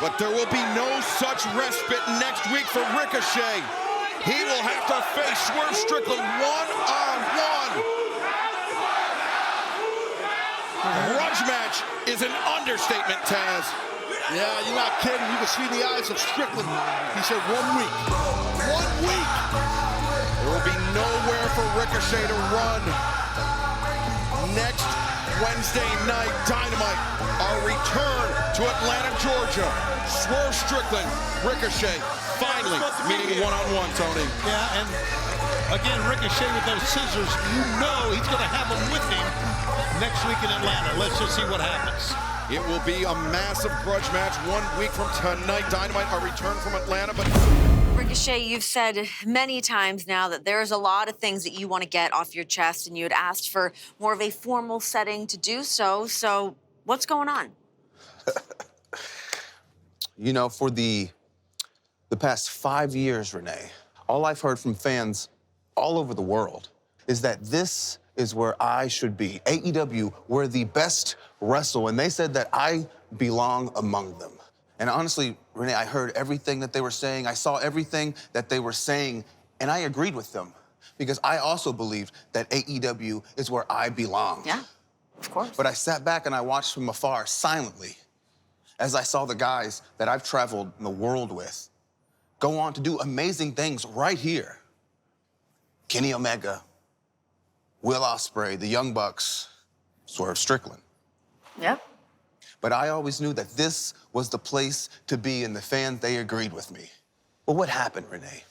But there will be no such respite next week for Ricochet. He will have to face Swerve Strickland one-on-one. Grudge match is an understatement, Taz. Yeah, you're not kidding. You can see in the eyes of Strickland. He said 1 week. 1 week. There will be nowhere for Ricochet to run. Next Wednesday night, Dynamite, our return to Atlanta, Georgia. Swerve Strickland, Ricochet, finally meeting one-on-one, Tony. Yeah, and Again, Ricochet with those scissors. You know he's going to have them with him next week in Atlanta. Let's just see what happens. It will be a massive grudge match 1 week from tonight. Dynamite, a return from Atlanta, but... Ricochet, you've said many times now that there's a lot of things that you want to get off your chest, and you had asked for more of a formal setting to do so. So what's going on? You know, for the past 5 years, Renee, all I've heard from fans all over the world is that this is where I should be. AEW, we're the best wrestle, and they said that I belong among them. And honestly, Renee, I heard everything that they were saying. I saw everything that they were saying, and I agreed with them because I also believed that AEW is where I belong. Yeah, of course. But I sat back and I watched from afar silently as I saw the guys that I've traveled the world with go on to do amazing things right here. Kenny Omega, Will Ospreay, the Young Bucks, Swerve Strickland. Yep. But I always knew that this was the place to be, and the fans, they agreed with me. But what happened, Renee?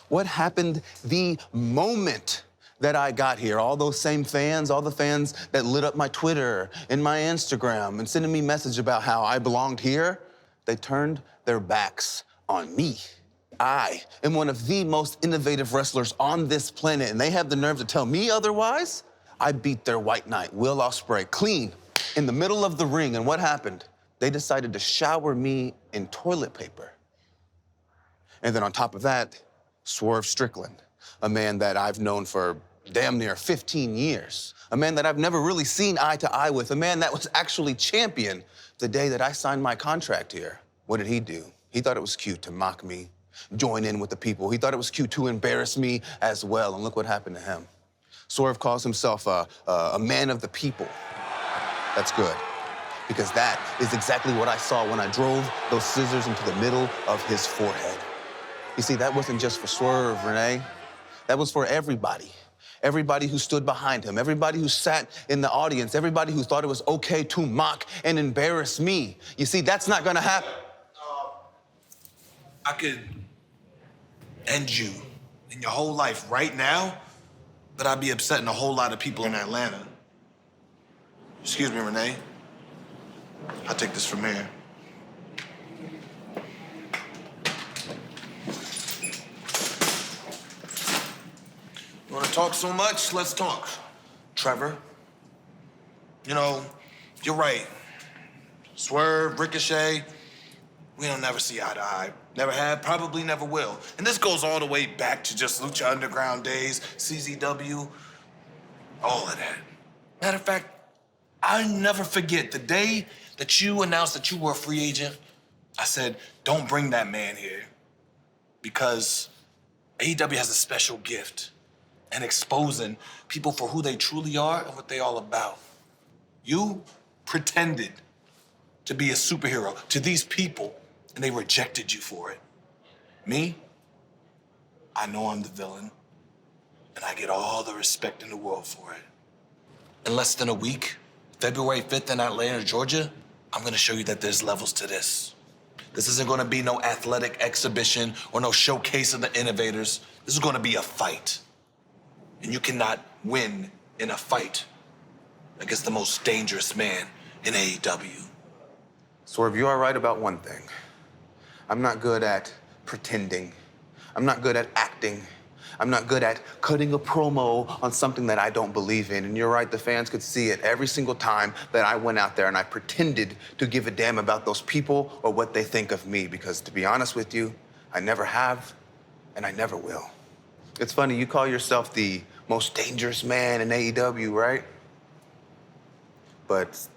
What happened the moment that I got here? All those same fans, all the fans that lit up my Twitter and my Instagram and sending me messages about how I belonged here, they turned their backs on me. I am one of the most innovative wrestlers on this planet, and they have the nerve to tell me otherwise? I beat their white knight, Will Ospreay, clean in the middle of the ring, and what happened? They decided to shower me in toilet paper. And then on top of that, Swerve Strickland, a man that I've known for damn near 15 years, a man that I've never really seen eye to eye with, a man that was actually champion the day that I signed my contract here. What did he do? He thought it was cute to mock me, join in with the people. He thought it was cute to embarrass me as well, and look what happened to him. Swerve calls himself a man of the people. That's good, because that is exactly what I saw when I drove those scissors into the middle of his forehead. You see, that wasn't just for Swerve, Renee. That was for everybody. Everybody who stood behind him, everybody who sat in the audience, everybody who thought it was okay to mock and embarrass me. You see, that's not gonna happen. I could end you in your whole life right now, but I'd be upsetting a whole lot of people in Atlanta. Excuse me, Renee. I'll take this from here. You wanna talk so much? Let's talk. Trevor, you know, you're right. Swerve, Ricochet, we don't never see eye to eye. Never have, probably never will. And this goes all the way back to just Lucha Underground days, CZW, all of that. Matter of fact, I never forget the day that you announced that you were a free agent. I said, don't bring that man here, because AEW has a special gift in exposing people for who they truly are and what they all about. You pretended to be a superhero to these people, and they rejected you for it. Me, I know I'm the villain, and I get all the respect in the world for it. In less than a week, February 5th in Atlanta, Georgia, I'm gonna show you that there's levels to this. This isn't gonna be no athletic exhibition or no showcase of the innovators. This is gonna be a fight. And you cannot win in a fight against the most dangerous man in AEW. Swerve, you are right about one thing. I'm not good at pretending. I'm not good at acting. I'm not good at cutting a promo on something that I don't believe in. And you're right, the fans could see it every single time that I went out there and I pretended to give a damn about those people or what they think of me. Because to be honest with you, I never have and I never will. It's funny, you call yourself the most dangerous man in AEW, right? But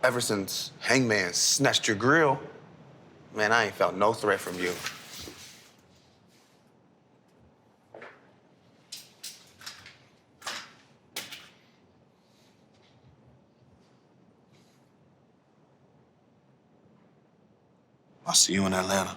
ever since Hangman snatched your grill, man, I ain't felt no threat from you. I'll see you in Atlanta.